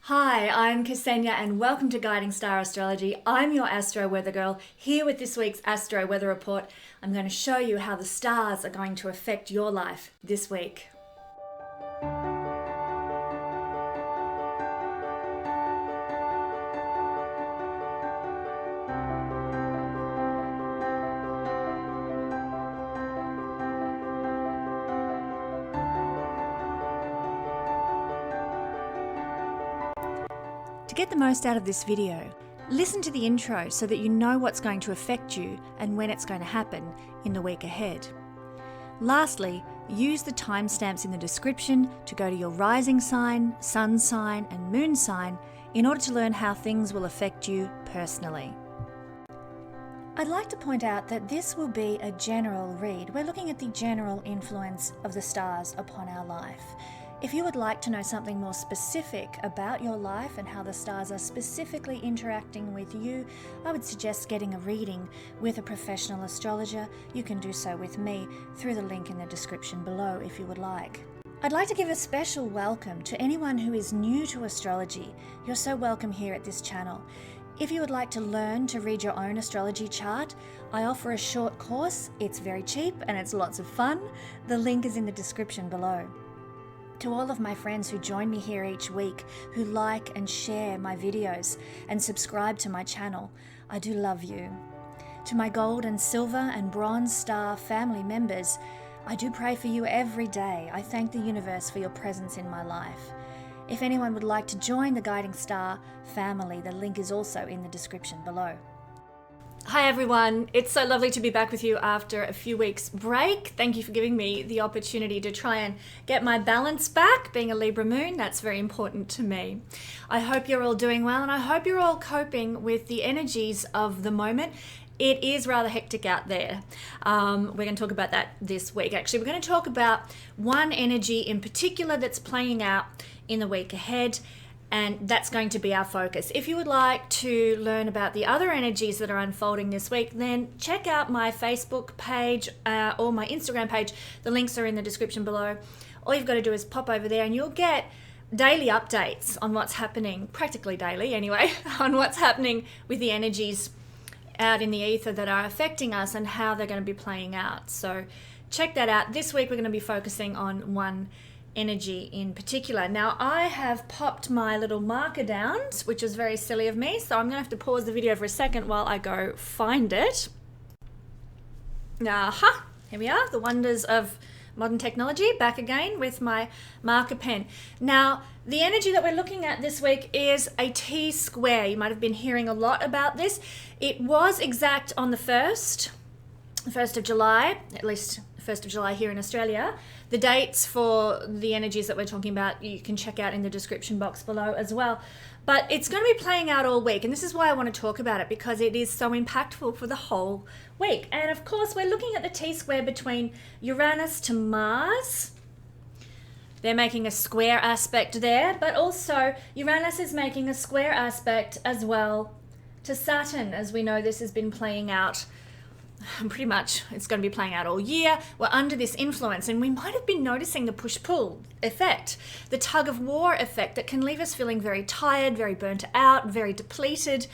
Hi, I'm Kesenya and welcome to Guiding Star Astrology. I'm your Astro Weather Girl, here with this week's Astro Weather Report. I'm going to show you how the stars are going to affect your life this week. To get the most out of this video, listen to the intro so that you know what's going to affect you and when it's going to happen in the week ahead. Lastly, use the timestamps in the description to go to your rising sign, sun sign and moon sign in order to learn how things will affect you personally. I'd like to point out that this will be a general read. We're looking at the general influence of the stars upon our life. If you would like to know something more specific about your life and how the stars are specifically interacting with you, I would suggest getting a reading with a professional astrologer. You can do so with me through the link in the description below if you would like. I'd like to give a special welcome to anyone who is new to astrology. You're so welcome here at this channel. If you would like to learn to read your own astrology chart, I offer a short course. It's very cheap and it's lots of fun. The link is in the description below. To all of my friends who join me here each week, who like and share my videos and subscribe to my channel, I do love you. To my gold and silver and bronze star family members, I do pray for you every day. I thank the universe for your presence in my life. If anyone would like to join the Guiding Star family, the link is also in the description below. Hi everyone, it's so lovely to be back with you after a few weeks break. Thank you for giving me the opportunity to try and get my balance back. Being a Libra moon, that's very important to me. I hope you're all doing well and I hope you're all coping with the energies of the moment. It is rather hectic out there. We're going to talk about that this week. Actually, we're going to talk about one energy in particular that's playing out in the week ahead. And that's going to be our focus. If you would like to learn about the other energies that are unfolding this week, then check out my Facebook page or my Instagram page. The links are in the description below. All you've got to do is pop over there and you'll get daily updates on what's happening, practically daily anyway, on what's happening with the energies out in the ether that are affecting us and how they're going to be playing out. So check that out. This week we're going to be focusing on one energy in particular. Now I have popped my little marker down, which is very silly of me, so I'm gonna have to pause the video for a second while I go find it. Aha, here we are, the wonders of modern technology, back again with my marker pen. Now the energy that we're looking at this week is a T-square. You might have been hearing a lot about this. It was exact on the 1st of July, at least 1st of July here in Australia. The dates for the energies that we're talking about you can check out in the description box below as well. But it's going to be playing out all week, and this is why I want to talk about it, because it is so impactful for the whole week. And of course we're looking at the T-square between Uranus to Mars. They're making a square aspect there, but also Uranus is making a square aspect as well to Saturn. As we know, this has been playing out pretty much, it's going to be playing out all year. We're under this influence and we might have been noticing the push-pull effect, the tug-of-war effect that can leave us feeling very tired, very burnt out, very depleted,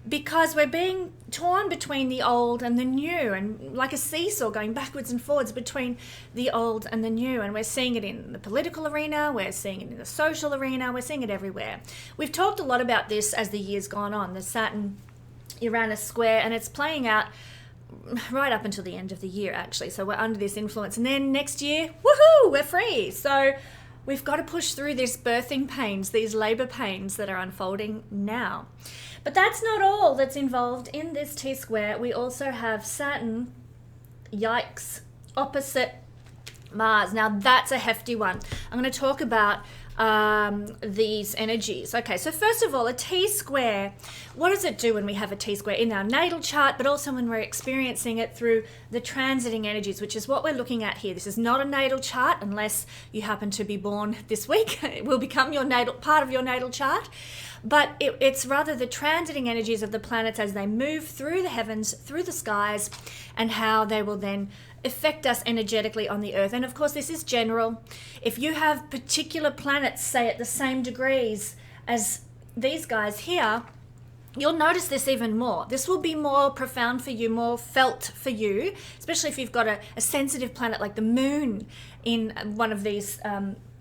because we're being torn between the old and the new, and like a seesaw going backwards and forwards between the old and the new. And we're seeing it in the political arena, we're seeing it in the social arena, we're seeing it everywhere. We've talked a lot about this as the year's gone on, the Saturn-Uranus square, and it's playing out right up until the end of the year actually. So we're under this influence, and then next year, woohoo, we're free. So we've got to push through these birthing pains, these labor pains that are unfolding now. But that's not all that's involved in this T-square. We also have Saturn, yikes, opposite Mars. Now that's a hefty one. I'm going to talk about these energies. Okay, so first of all, a T-square. What does it do when we have a T-square in our natal chart, but also when we're experiencing it through the transiting energies, which is what we're looking at here. This is not a natal chart unless you happen to be born this week. It will become your natal part of your natal chart. But it's rather the transiting energies of the planets as they move through the heavens, through the skies, and how they will then affect us energetically on the earth. And of course, this is general. If you have particular planets, say at the same degrees as these guys here, you'll notice this even more. This will be more profound for you, more felt for you, especially if you've got a sensitive planet like the moon in one of these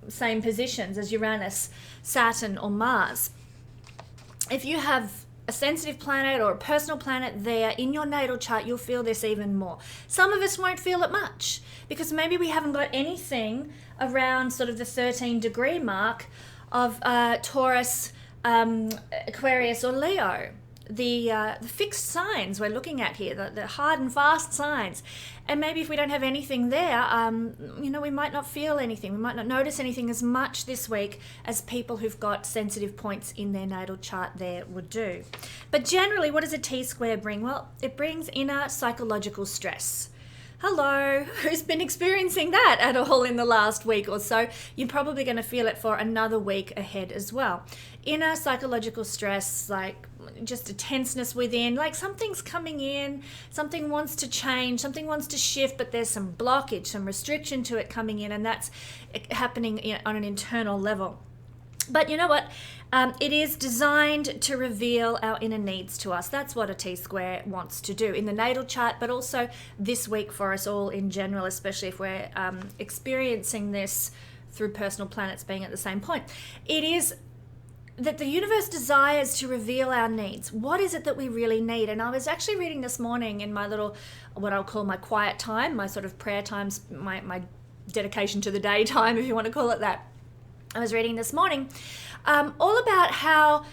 same positions as Uranus, Saturn, or Mars. If you have a sensitive planet or a personal planet there in your natal chart, you'll feel this even more. Some of us won't feel it much because maybe we haven't got anything around sort of the 13-degree mark of Taurus, Aquarius, or Leo. The fixed signs we're looking at here, the hard and fast signs. And maybe if we don't have anything there, we might not feel anything. We might not notice anything as much this week as people who've got sensitive points in their natal chart there would do. But generally, what does a T-square bring? Well, it brings inner psychological stress. Hello, who's been experiencing that at all in the last week or so? You're probably going to feel it for another week ahead as well. Inner psychological stress, like just a tenseness within, like something's coming in, something wants to change, something wants to shift, but there's some blockage, some restriction to it coming in, and that's happening on an internal level. But you know what? It is designed to reveal our inner needs to us. That's what a T-square wants to do in the natal chart, but also this week for us all in general, especially if we're experiencing this through personal planets being at the same point. It is that the universe desires to reveal our needs. What is it that we really need? And I was actually reading this morning in my little, what I'll call my quiet time, my sort of prayer times, my dedication to the daytime, if you want to call it that. I was reading this morning all about how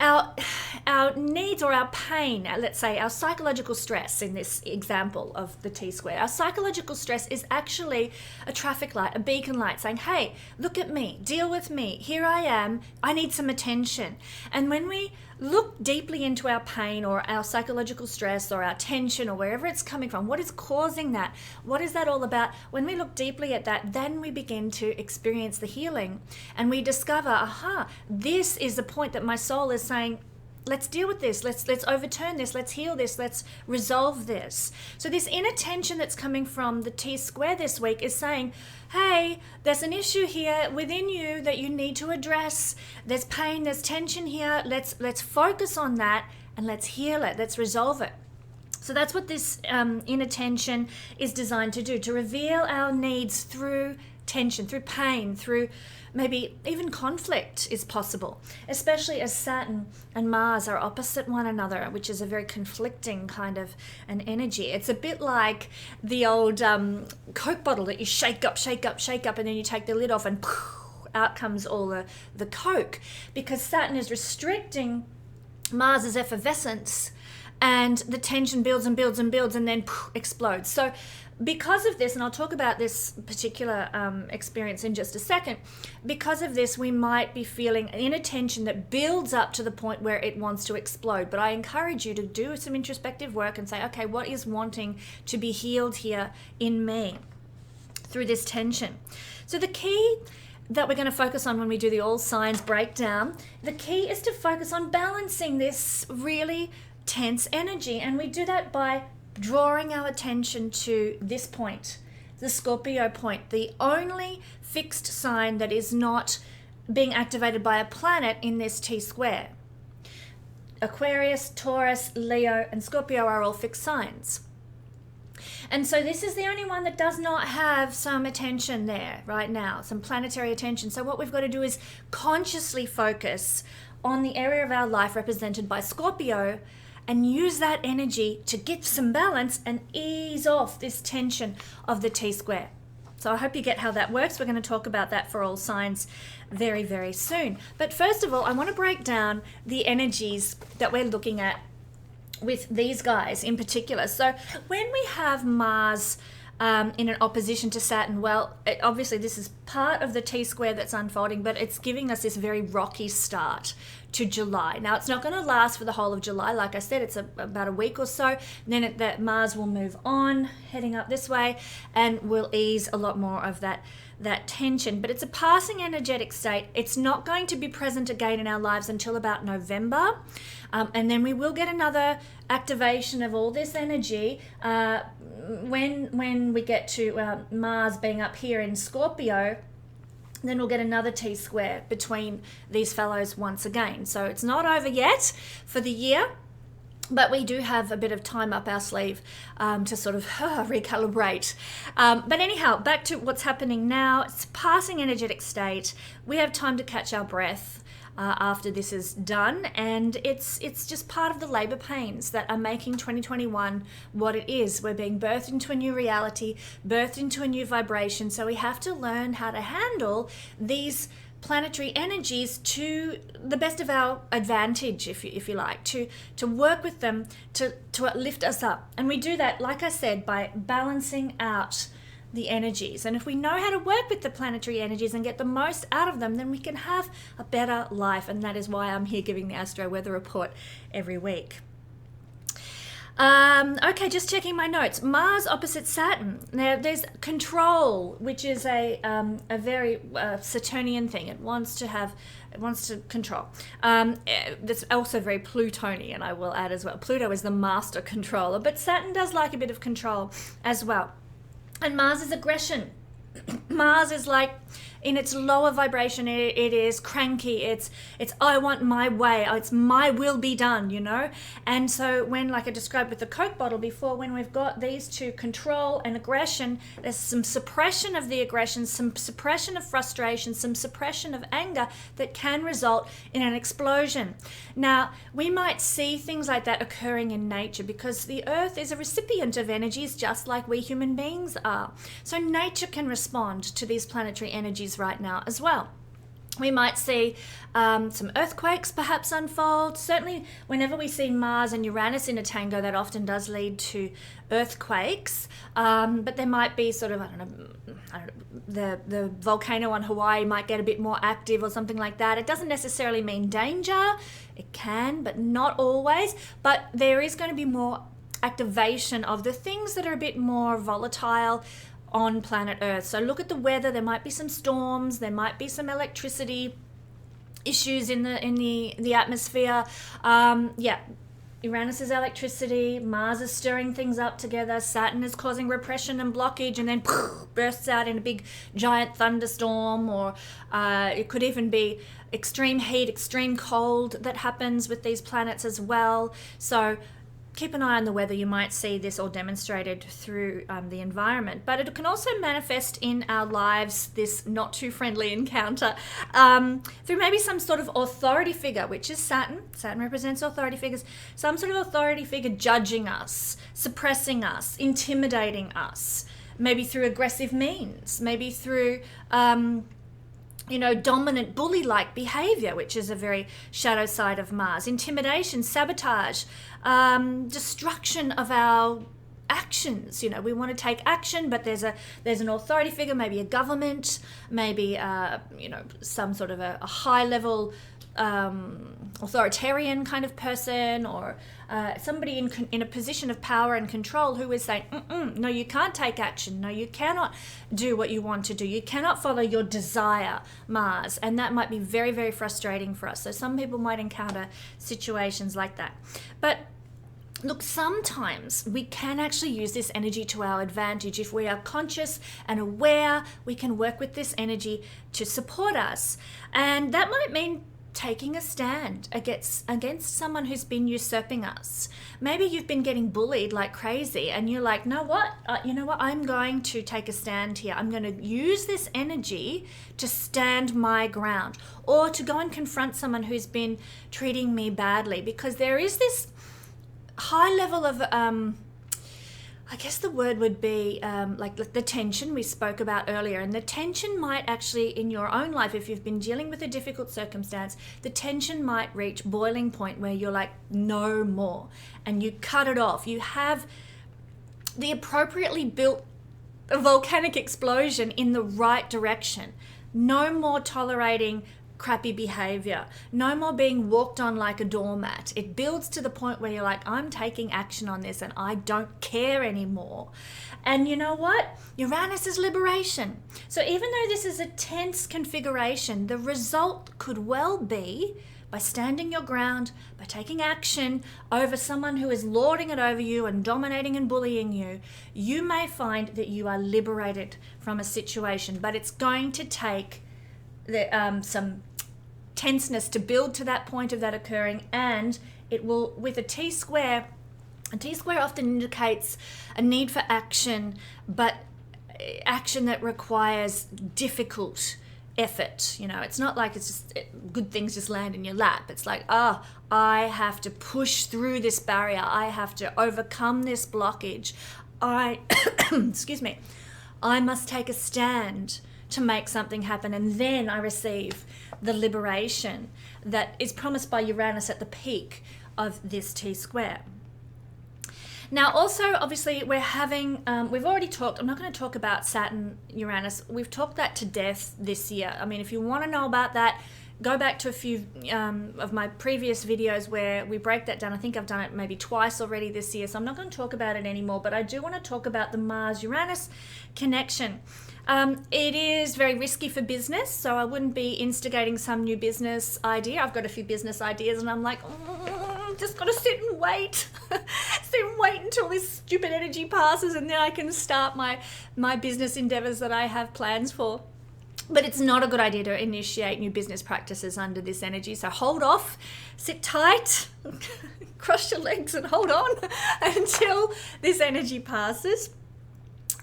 our needs or our pain, let's say our psychological stress in this example of the T-square, our psychological stress is actually a traffic light, a beacon light saying, hey, look at me, deal with me, here I am, I need some attention. And when we look deeply into our pain or our psychological stress or our tension or wherever it's coming from, what is causing that? What is that all about? When we look deeply at that, then we begin to experience the healing and we discover, aha, this is the point that my soul is saying, let's deal with this, let's overturn this, let's heal this, let's resolve this. So this inner tension that's coming from the T-square this week is saying, hey, there's an issue here within you that you need to address. There's pain, there's tension here. Let's focus on that and let's heal it, let's resolve it. So that's what this inner tension is designed to do, to reveal our needs through tension, through pain, through maybe even conflict is possible, especially as Saturn and Mars are opposite one another, which is a very conflicting kind of an energy. It's a bit like the old Coke bottle that you shake up, and then you take the lid off and out comes all the Coke, because Saturn is restricting Mars's effervescence and the tension builds and builds and builds and then explodes. So because of this, and I'll talk about this particular experience in just a second, because of this, we might be feeling an inner tension that builds up to the point where it wants to explode. But I encourage you to do some introspective work and say, okay, what is wanting to be healed here in me through this tension? So the key that we're going to focus on when we do the all signs breakdown, the key is to focus on balancing this really tense energy. And we do that by drawing our attention to this point, the Scorpio point, the only fixed sign that is not being activated by a planet in this T-square. Aquarius, Taurus, Leo, and Scorpio are all fixed signs. And so this is the only one that does not have some attention there right now, some planetary attention. So what we've got to do is consciously focus on the area of our life represented by Scorpio and use that energy to get some balance and ease off this tension of the T-square. So I hope you get how that works. We're going to talk about that for all signs very, very soon. But first of all, I want to break down the energies that we're looking at with these guys in particular. So when we have Mars in an opposition to Saturn, well, obviously this is part of the T-square that's unfolding, but it's giving us this very rocky start to July. Now, it's not going to last for the whole of July. Like I said, it's about a week or so. Then that Mars will move on, heading up this way, and will ease a lot more of that tension. But it's a passing energetic state. It's not going to be present again in our lives until about November. And then we will get another activation of all this energy when we get to Mars being up here in Scorpio then we'll get another T-square between these fellows once again. So it's not over yet for the year, but we do have a bit of time up our sleeve to sort of recalibrate. But anyhow, back to what's happening now. It's passing energetic state. We have time to catch our breath after this is done, and it's just part of the labor pains that are making 2021 what it is. We're being birthed into a new reality, birthed into a new vibration, so we have to learn how to handle these planetary energies to the best of our advantage, if you like, to work with them to lift us up. And we do that, like I said, by balancing out the energies. And if we know how to work with the planetary energies and get the most out of them, then we can have a better life. And that is why I'm here giving the Astro Weather Report every week. Okay, just checking my notes. Mars opposite Saturn. Now, there's control, which is a very Saturnian thing. It wants to control. That's also very Plutonian, I will add as well. Pluto is the master controller, but Saturn does like a bit of control as well. And Mars is aggression. Mars is like, in its lower vibration, it is cranky. It's I want my way. It's my will be done, you know. And so when, like I described with the Coke bottle before, when we've got these two, control and aggression, there's some suppression of the aggression, some suppression of frustration, some suppression of anger that can result in an explosion. Now, we might see things like that occurring in nature because the Earth is a recipient of energies just like we human beings are. So nature can respond to these planetary energies right now as well. We might see some earthquakes perhaps unfold. Certainly whenever we see Mars and Uranus in a tango, that often does lead to earthquakes. But there might be sort of, I don't know, the volcano on Hawaii might get a bit more active or something like that. It doesn't necessarily mean danger. It can, but not always. But there is going to be more activation of the things that are a bit more volatile on planet Earth. So look at the weather. There might be some storms, there might be some electricity issues in the atmosphere. Uranus is electricity, Mars is stirring things up together, Saturn is causing repression and blockage, and then bursts out in a big giant thunderstorm, or it could even be extreme heat, extreme cold that happens with these planets as well. So keep an eye on the weather. You might see this all demonstrated through the environment, but it can also manifest in our lives, this not too friendly encounter, through maybe some sort of authority figure, which is Saturn. Saturn represents authority figures. Some sort of authority figure judging us, suppressing us, intimidating us, maybe through aggressive means, maybe through dominant bully-like behavior, which is a very shadow side of Mars. Intimidation, sabotage, destruction of our actions. We want to take action, but there's an authority figure, maybe a government, maybe some sort of a high-level authoritarian kind of person, or somebody in a position of power and control who is saying, no, you can't take action. No, you cannot do what you want to do. You cannot follow your desire, Mars. And that might be very, very frustrating for us. So some people might encounter situations like that. But look, sometimes we can actually use this energy to our advantage. If we are conscious and aware, we can work with this energy to support us. And that might mean taking a stand against someone who's been usurping us. Maybe you've been getting bullied like crazy and you're like, no, what? I'm going to take a stand here. I'm going to use this energy to stand my ground, or to go and confront someone who's been treating me badly, because there is this high level of I guess the word would be like the tension we spoke about earlier. And the tension might actually, in your own life, if you've been dealing with a difficult circumstance, the tension might reach boiling point where you're like, no more. And you cut it off. You have the appropriately built volcanic explosion in the right direction. No more tolerating crappy behavior. No more being walked on like a doormat. It builds to the point where you're like, I'm taking action on this and I don't care anymore. And you know what? Uranus is liberation. So even though this is a tense configuration, the result could well be, by standing your ground, by taking action over someone who is lording it over you and dominating and bullying you, you may find that you are liberated from a situation. But it's going to take some tenseness to build to that point of that occurring, and it will, with a T-square often indicates a need for action, but action that requires difficult effort. It's not like it's just good things just land in your lap. It's like, I have to push through this barrier. I have to overcome this blockage. Excuse me, I must take a stand to make something happen, and then I receive the liberation that is promised by Uranus at the peak of this T-square. Now, also, obviously, we're having, we've already talked, I'm not going to talk about Saturn, Uranus. We've talked that to death this year. I mean, if you want to know about that, go back to a few of my previous videos where we break that down. I think I've done it maybe twice already this year, so I'm not going to talk about it anymore, but I do want to talk about the Mars-Uranus connection. It is very risky for business, so I wouldn't be instigating some new business idea. I've got a few business ideas and I'm like, just got to sit and wait. Sit and wait until this stupid energy passes, and then I can start my business endeavors that I have plans for. But it's not a good idea to initiate new business practices under this energy. So hold off, sit tight, cross your legs and hold on until this energy passes.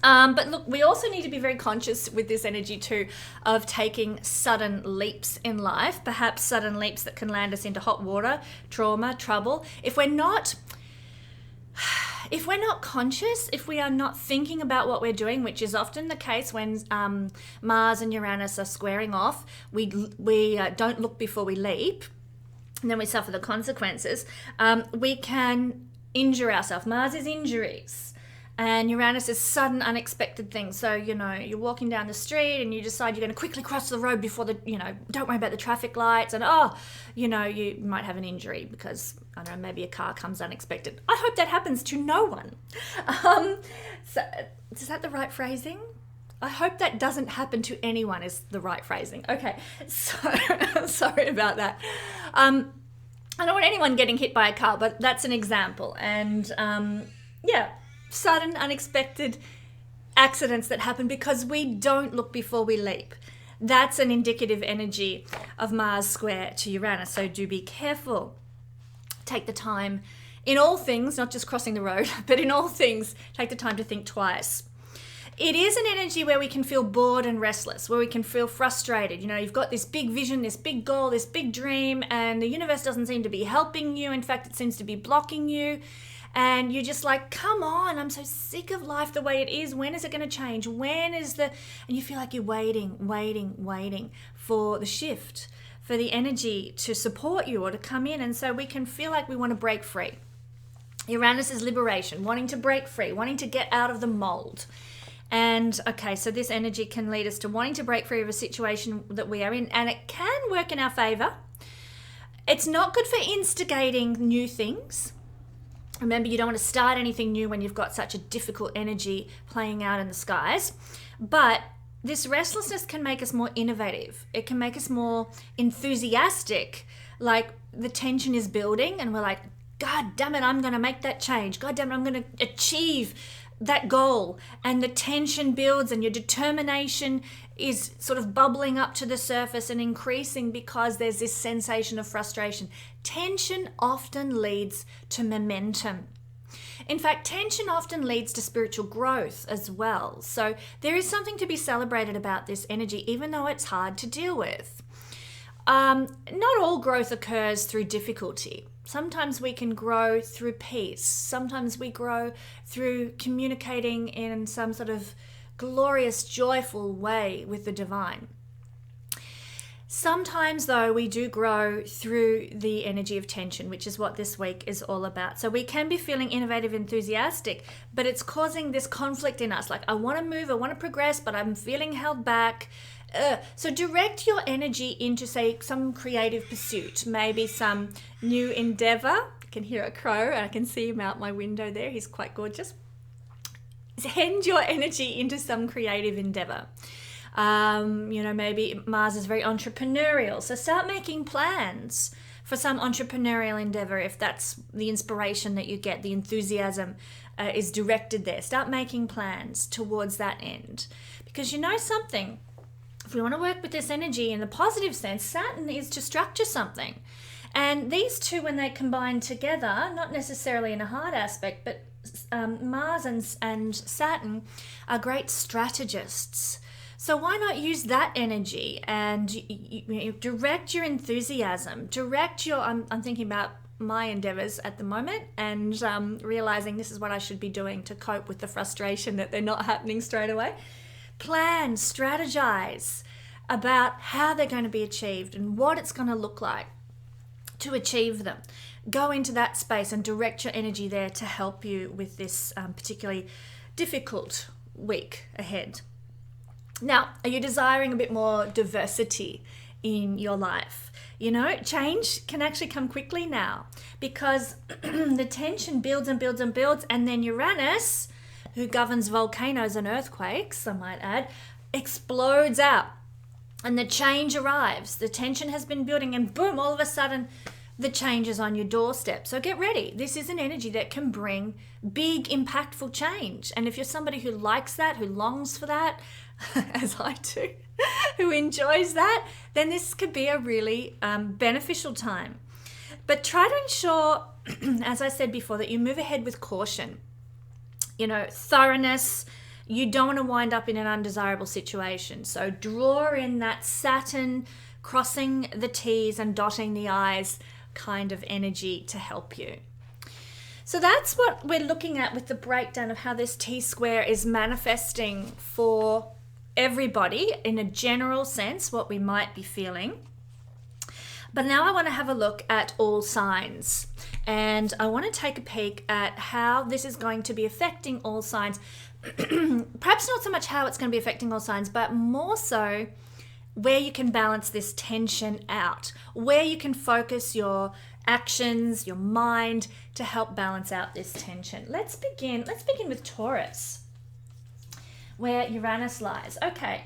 But look, we also need to be very conscious with this energy too of taking sudden leaps in life, perhaps sudden leaps that can land us into hot water, trauma, trouble. If we're not conscious, if we are not thinking about what we're doing, which is often the case when Mars and Uranus are squaring off, we don't look before we leap, and then we suffer the consequences. We can injure ourselves. Mars is injuries. And Uranus is sudden, unexpected things. So, you're walking down the street and you decide you're going to quickly cross the road before don't worry about the traffic lights. And, you might have an injury because, I don't know, maybe a car comes unexpected. I hope that happens to no one. So, is that the right phrasing? I hope that doesn't happen to anyone is the right phrasing. Okay, so sorry about that. I don't want anyone getting hit by a car, but that's an example. And, sudden, unexpected accidents that happen because we don't look before we leap. That's an indicative energy of Mars square to Uranus, so do be careful. Take the time in all things, not just crossing the road, but in all things, take the time to think twice. It is an energy where we can feel bored and restless, where we can feel frustrated. You've got this big vision, this big goal, this big dream, and the universe doesn't seem to be helping you. In fact, it seems to be blocking you. And you're just like, come on, I'm so sick of life the way it is. When is it going to change? And you feel like you're waiting for the shift, for the energy to support you or to come in. And so we can feel like we want to break free. Uranus is liberation, wanting to break free, wanting to get out of the mold. And okay, so this energy can lead us to wanting to break free of a situation that we are in, and it can work in our favor. It's not good for instigating new things. Remember, you don't want to start anything new when you've got such a difficult energy playing out in the skies. But this restlessness can make us more innovative. It can make us more enthusiastic. Like the tension is building and we're like, God damn it, I'm going to make that change. God damn it, I'm going to achieve that goal. And the tension builds and your determination is sort of bubbling up to the surface and increasing because there's this sensation of frustration. Tension often leads to momentum. In fact, tension often leads to spiritual growth as well. So there is something to be celebrated about this energy, even though it's hard to deal with. Not all growth occurs through difficulty. Sometimes we can grow through peace. Sometimes we grow through communicating in some sort of glorious, joyful way with the divine. Sometimes, though, we do grow through the energy of tension, which is what this week is all about. So we can be feeling innovative, enthusiastic, but it's causing this conflict in us. Like, I want to move, I want to progress, but I'm feeling held back. So direct your energy into, say, some creative pursuit, maybe some new endeavor. I can hear a crow, and I can see him out my window there. He's quite gorgeous. Send your energy into some creative endeavor. Maybe Mars is very entrepreneurial. So start making plans for some entrepreneurial endeavor if that's the inspiration that you get, the enthusiasm is directed there. Start making plans towards that end. Because you know something, if we want to work with this energy in the positive sense, Saturn is to structure something. And these two, when they combine together, not necessarily in a hard aspect, but Mars and Saturn are great strategists. So why not use that energy and you direct your enthusiasm, direct your, I'm thinking about my endeavors at the moment and realizing this is what I should be doing to cope with the frustration that they're not happening straight away. Plan, strategize about how they're going to be achieved and what it's going to look like to achieve them. Go into that space and direct your energy there to help you with this particularly difficult week ahead. Now, are you desiring a bit more diversity in your life? You know, change can actually come quickly now because the tension builds and builds and builds, and then Uranus, who governs volcanoes and earthquakes, I might add, explodes out and the change arrives. The tension has been building and boom, all of a sudden the change is on your doorstep. So get ready. This is an energy that can bring big, impactful change. And if you're somebody who likes that, who longs for that, as I do, who enjoys that, then this could be a really beneficial time. But try to ensure, as I said before, that you move ahead with caution. You know, thoroughness. You don't want to wind up in an undesirable situation. So draw in that Saturn crossing the T's and dotting the I's kind of energy to help you. So that's what we're looking at with the breakdown of how this T-square is manifesting for everybody in a general sense, what we might be feeling. But now I want to have a look at all signs, and I want to take a peek at how this is going to be affecting all signs. Perhaps not so much how it's going to be affecting all signs, but more so where you can balance this tension out, where you can focus your actions, your mind to help balance out this tension. Let's begin with Taurus, where Uranus lies. Okay.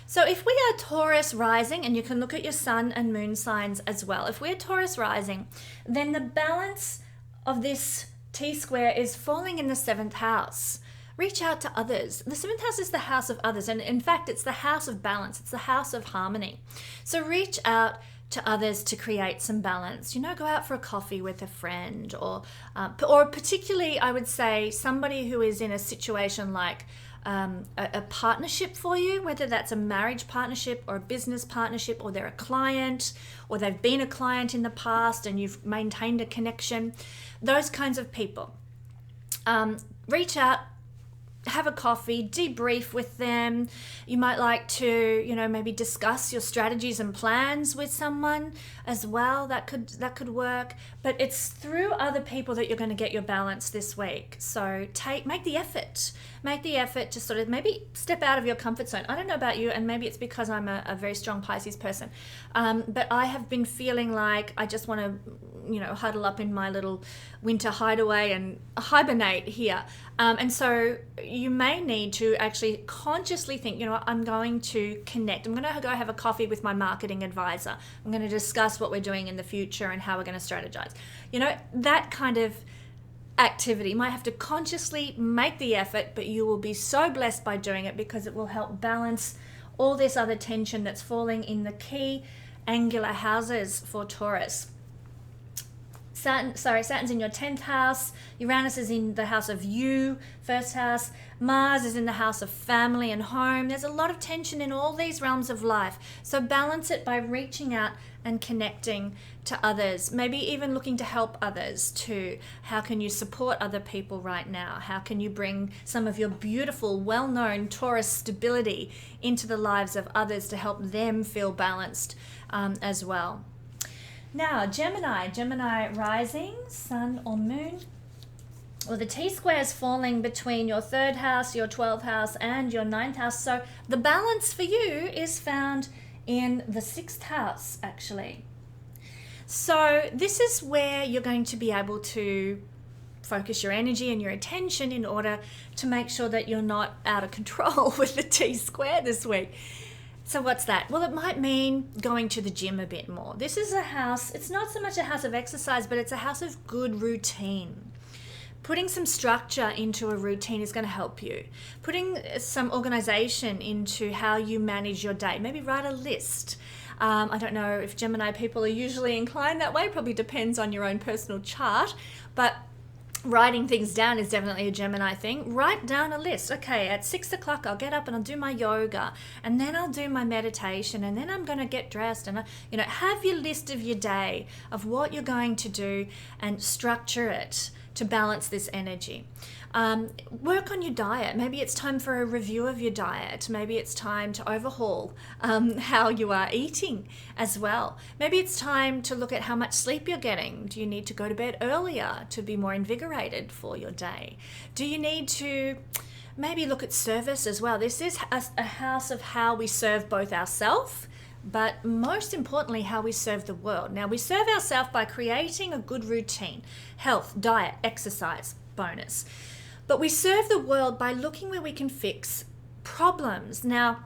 So if we are Taurus rising, and you can look at your sun and moon signs as well. If we're Taurus rising, then the balance of this T-square is falling in the 7th house. Reach out to others. The 7th house is the house of others. And in fact, it's the house of balance. It's the house of harmony. So reach out to others to create some balance. You know, go out for a coffee with a friend or particularly, I would say, somebody who is in a situation like a partnership for you, whether that's a marriage partnership or a business partnership, or they're a client, or they've been a client in the past and you've maintained a connection. Those kinds of people. Reach out, have a coffee, debrief with them. You might like to, you know, maybe discuss your strategies and plans with someone as well. That could work. But it's through other people that you're going to get your balance this week. So make the effort. Make the effort to sort of maybe step out of your comfort zone. I don't know about you, and maybe it's because I'm a very strong Pisces person. But I have been feeling like I just want to, you know, huddle up in my little winter hideaway and hibernate here. And so you may need to actually consciously think, you know what, I'm going to connect. I'm going to go have a coffee with my marketing advisor. I'm going to discuss what we're doing in the future and how we're going to strategize. You know, that kind of activity. You might have to consciously make the effort, but you will be so blessed by doing it because it will help balance all this other tension that's falling in the key angular houses for Taurus. Saturn's in your 10th house. Uranus is in the house of you, first house. Mars is in the house of family and home. There's a lot of tension in all these realms of life. So balance it by reaching out and connecting to others. Maybe even looking to help others too. How can you support other people right now? How can you bring some of your beautiful, well-known Taurus stability into the lives of others to help them feel balanced as well? Now, Gemini rising, sun or moon. Well, the T-square is falling between your 3rd house, your 12th house, and your 9th house. So the balance for you is found in the 6th house, actually. So this is where you're going to be able to focus your energy and your attention in order to make sure that you're not out of control with the T-square this week. So what's that? Well, it might mean going to the gym a bit more. This is a house, it's not so much a house of exercise, but it's a house of good routine. Putting some structure into a routine is going to help you. Putting some organization into how you manage your day. Maybe write a list. I don't know if Gemini people are usually inclined that way. Probably depends on your own personal chart. But writing things down is definitely a Gemini thing. Write down a list. Okay, at 6 o'clock I'll get up and I'll do my yoga, and then I'll do my meditation, and then I'm going to get dressed, and have your list of your day of what you're going to do and structure it to balance this energy. Work on your diet. Maybe it's time for a review of your diet. Maybe it's time to overhaul how you are eating as well. Maybe it's time to look at how much sleep you're getting. Do you need to go to bed earlier to be more invigorated for your day? Do you need to maybe look at service as well? This is a house of how we serve both ourselves, but most importantly, how we serve the world. Now, we serve ourselves by creating a good routine, health, diet, exercise, bonus. But we serve the world by looking where we can fix problems. Now,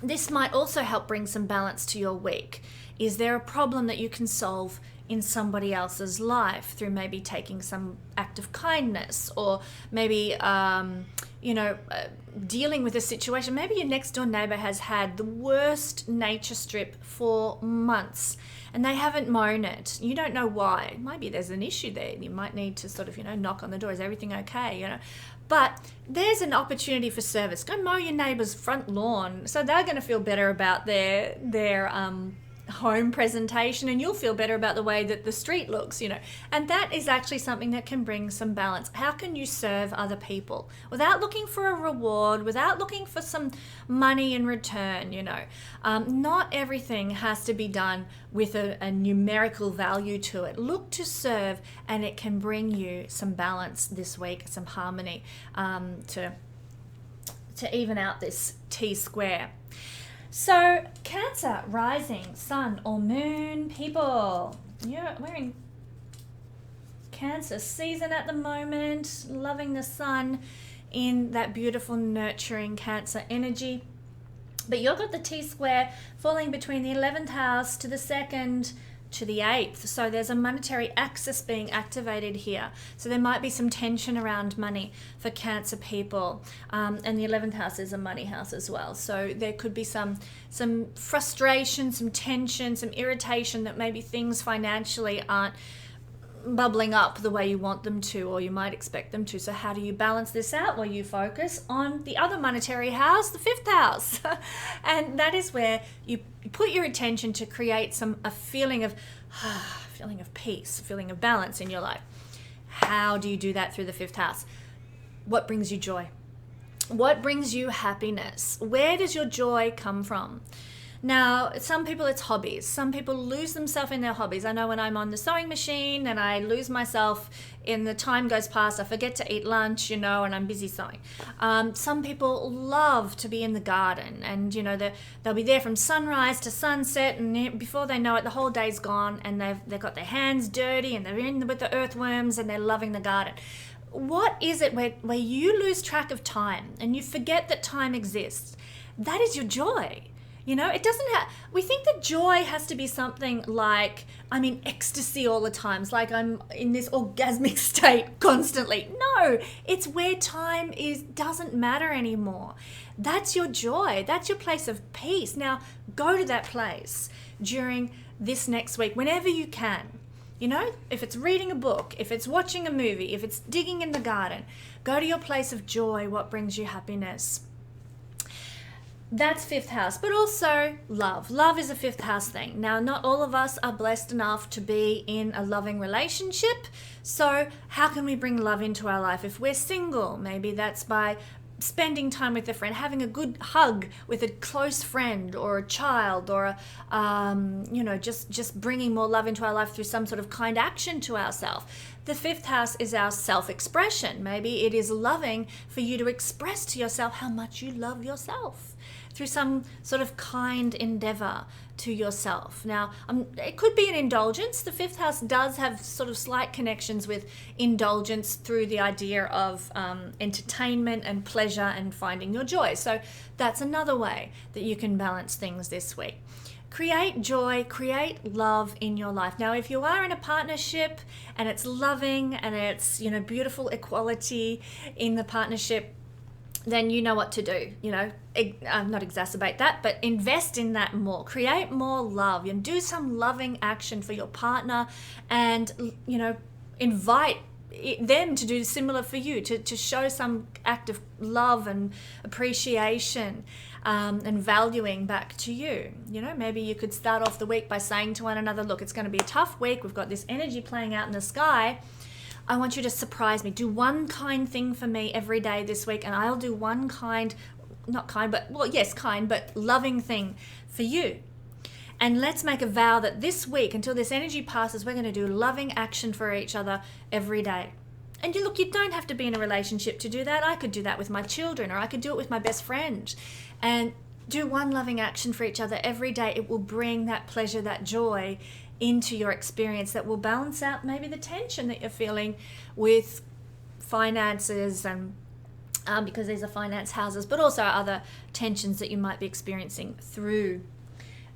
this might also help bring some balance to your week. Is there a problem that you can solve in somebody else's life through maybe taking some act of kindness, or maybe dealing with a situation? Maybe your next door neighbor has had the worst nature strip for months and they haven't mown it. You don't know why. Maybe there's an issue there. You might need to sort of, knock on the door. Is everything okay? But there's an opportunity for service. Go mow your neighbor's front lawn, so they're going to feel better about their home presentation, and you'll feel better about the way that the street looks, and that is actually something that can bring some balance. How can you serve other people without looking for a reward, without looking for some money in return? Not everything has to be done with a numerical value to it. Look to serve, and it can bring you some balance this week, some harmony, to even out this T-square. So, Cancer, rising, sun or moon people. We're in Cancer season at the moment, loving the sun in that beautiful, nurturing Cancer energy. But you've got the T-square falling between the 11th house to the 2nd to the 8th. So there's a monetary axis being activated here. So there might be some tension around money for Cancer people. And the 11th house is a money house as well. So there could be some frustration, some tension, some irritation that maybe things financially aren't bubbling up the way you want them to, or you might expect them to. So how do you balance this out? Well, you focus on the other monetary house, the 5th house. And that is where you put your attention to create a feeling of peace, a feeling of balance in your life. How do you do that through the 5th house? What brings you joy? What brings you happiness? Where does your joy come from? Now, some people it's hobbies. Some people lose themselves in their hobbies. I know when I'm on the sewing machine and I lose myself in the time goes past, I forget to eat lunch, and I'm busy sewing. Some people love to be in the garden, and they'll be there from sunrise to sunset, and before they know it, the whole day's gone, and they've got their hands dirty, and they're in with the earthworms, and they're loving the garden. What is it where you lose track of time and you forget that time exists? That is your joy. It doesn't have, we think that joy has to be something like I'm in ecstasy all the time. It's like I'm in this orgasmic state constantly. No, it's where time doesn't matter anymore. That's your joy. That's your place of peace. Now, go to that place during this next week, whenever you can. If it's reading a book, if it's watching a movie, if it's digging in the garden, go to your place of joy, what brings you happiness. That's 5th house, but also love. Love is a 5th house thing. Now, not all of us are blessed enough to be in a loving relationship. So how can we bring love into our life? If we're single, maybe that's by spending time with a friend, having a good hug with a close friend or a child, or just bringing more love into our life through some sort of kind action to ourselves. The 5th house is our self-expression. Maybe it is loving for you to express to yourself how much you love yourself through some sort of kind endeavor to yourself. Now, it could be an indulgence. The 5th house does have sort of slight connections with indulgence through the idea of entertainment and pleasure and finding your joy. So that's another way that you can balance things this week. create joy, create love in your life. Now, if you are in a partnership and it's loving and it's, beautiful equality in the partnership, then you know what to do, not exacerbate that, but invest in that more, create more love, and do some loving action for your partner, and, invite them to do similar for you, to show some act of love and appreciation, and valuing back to you. Maybe you could start off the week by saying to one another, look, it's going to be a tough week. We've got this energy playing out in the sky. I want you to surprise me. Do one kind thing for me every day this week, and I'll do one kind, but loving thing for you. And let's make a vow that this week, until this energy passes, we're going to do loving action for each other every day. And you don't have to be in a relationship to do that. I could do that with my children, or I could do it with my best friend. And do one loving action for each other every day. It will bring that pleasure, that joy into your experience, that will balance out maybe the tension that you're feeling with finances, and because these are finance houses, but also other tensions that you might be experiencing through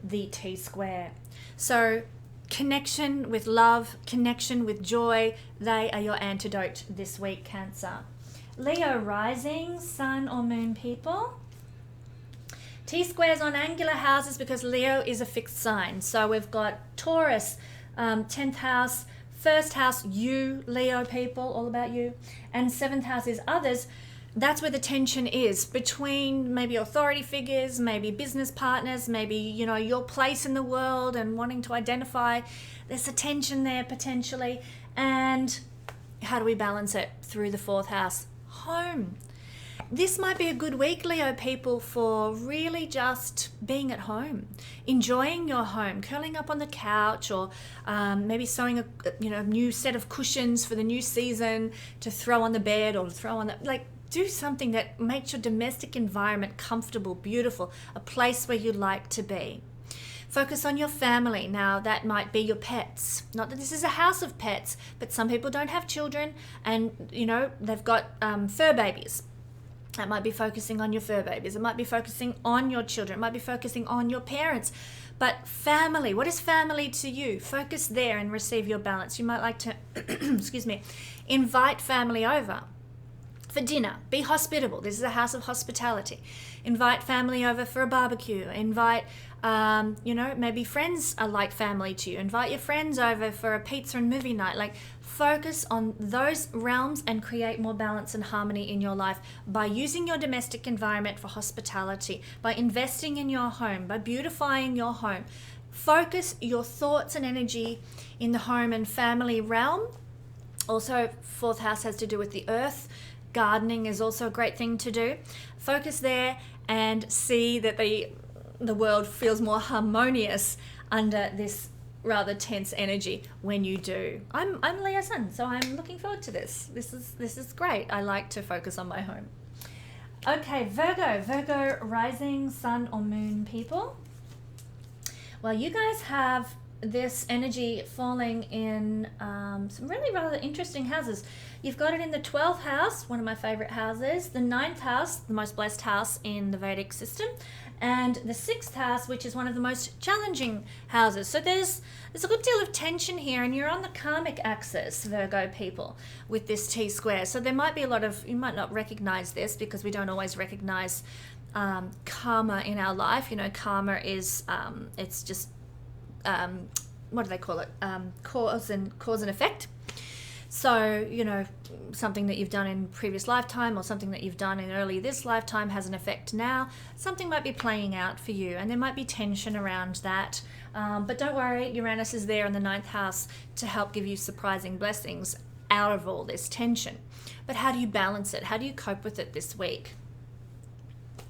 the T-square. So connection with love, connection with joy, they are your antidote this week, Cancer. Leo rising, sun or moon people. T-squares on angular houses because Leo is a fixed sign. So we've got Taurus, 10th house, first house, you, Leo people, all about you. And 7th house is others. That's where the tension is between maybe authority figures, maybe business partners, maybe, your place in the world and wanting to identify. There's a tension there potentially. And how do we balance it through the 4th house? Home. This might be a good week, Leo people, for really just being at home, enjoying your home, curling up on the couch, or maybe sewing a new set of cushions for the new season to throw on the bed, or throw on do something that makes your domestic environment comfortable, beautiful, a place where you like to be. Focus on your family. Now, that might be your pets. Not that this is a house of pets, but some people don't have children and, they've got fur babies. That might be focusing on your fur babies. It might be focusing on your children. It might be focusing on your parents. But family, what is family to you? Focus there and receive your balance. You might like to, invite family over for dinner. Be hospitable. This is a house of hospitality. Invite family over for a barbecue. Invite, maybe friends are like family to you. Invite your friends over for a pizza and movie night. Focus on those realms and create more balance and harmony in your life by using your domestic environment for hospitality, by investing in your home, by beautifying your home. Focus your thoughts and energy in the home and family realm. Also, 4th house has to do with the earth. Gardening is also a great thing to do. Focus there and see that the world feels more harmonious under this rather tense energy when you do. I'm Leo sun, so I'm looking forward to this. This is great. I like to focus on my home. Okay, Virgo rising, sun or moon people. Well, you guys have this energy falling in some really rather interesting houses. You've got it in the 12th house, one of my favorite houses, the 9th house, the most blessed house in the Vedic system, and the 6th house, which is one of the most challenging houses. So there's a good deal of tension here, and you're on the karmic axis, Virgo people, with this T-square. So there might be you might not recognize this because we don't always recognize karma in our life. Karma is, it's just, what do they call it? Cause and effect. So, something that you've done in previous lifetime or something that you've done in early this lifetime has an effect now. Something might be playing out for you, and there might be tension around that. But don't worry, Uranus is there in the 9th house to help give you surprising blessings out of all this tension. But how do you balance it? How do you cope with it this week?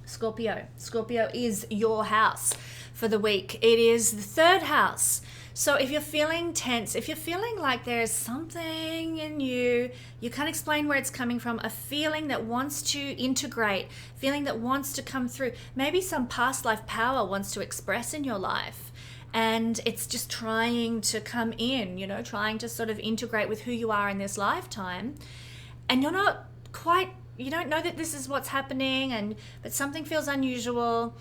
Scorpio. Scorpio is your house for the week. It is the 3rd house. So if you're feeling tense, if you're feeling like there's something in you can't explain where it's coming from, a feeling that wants to integrate, feeling that wants to come through, maybe some past life power wants to express in your life, and it's just trying to come in, trying to sort of integrate with who you are in this lifetime, and you don't know that this is what's happening, but something feels unusual.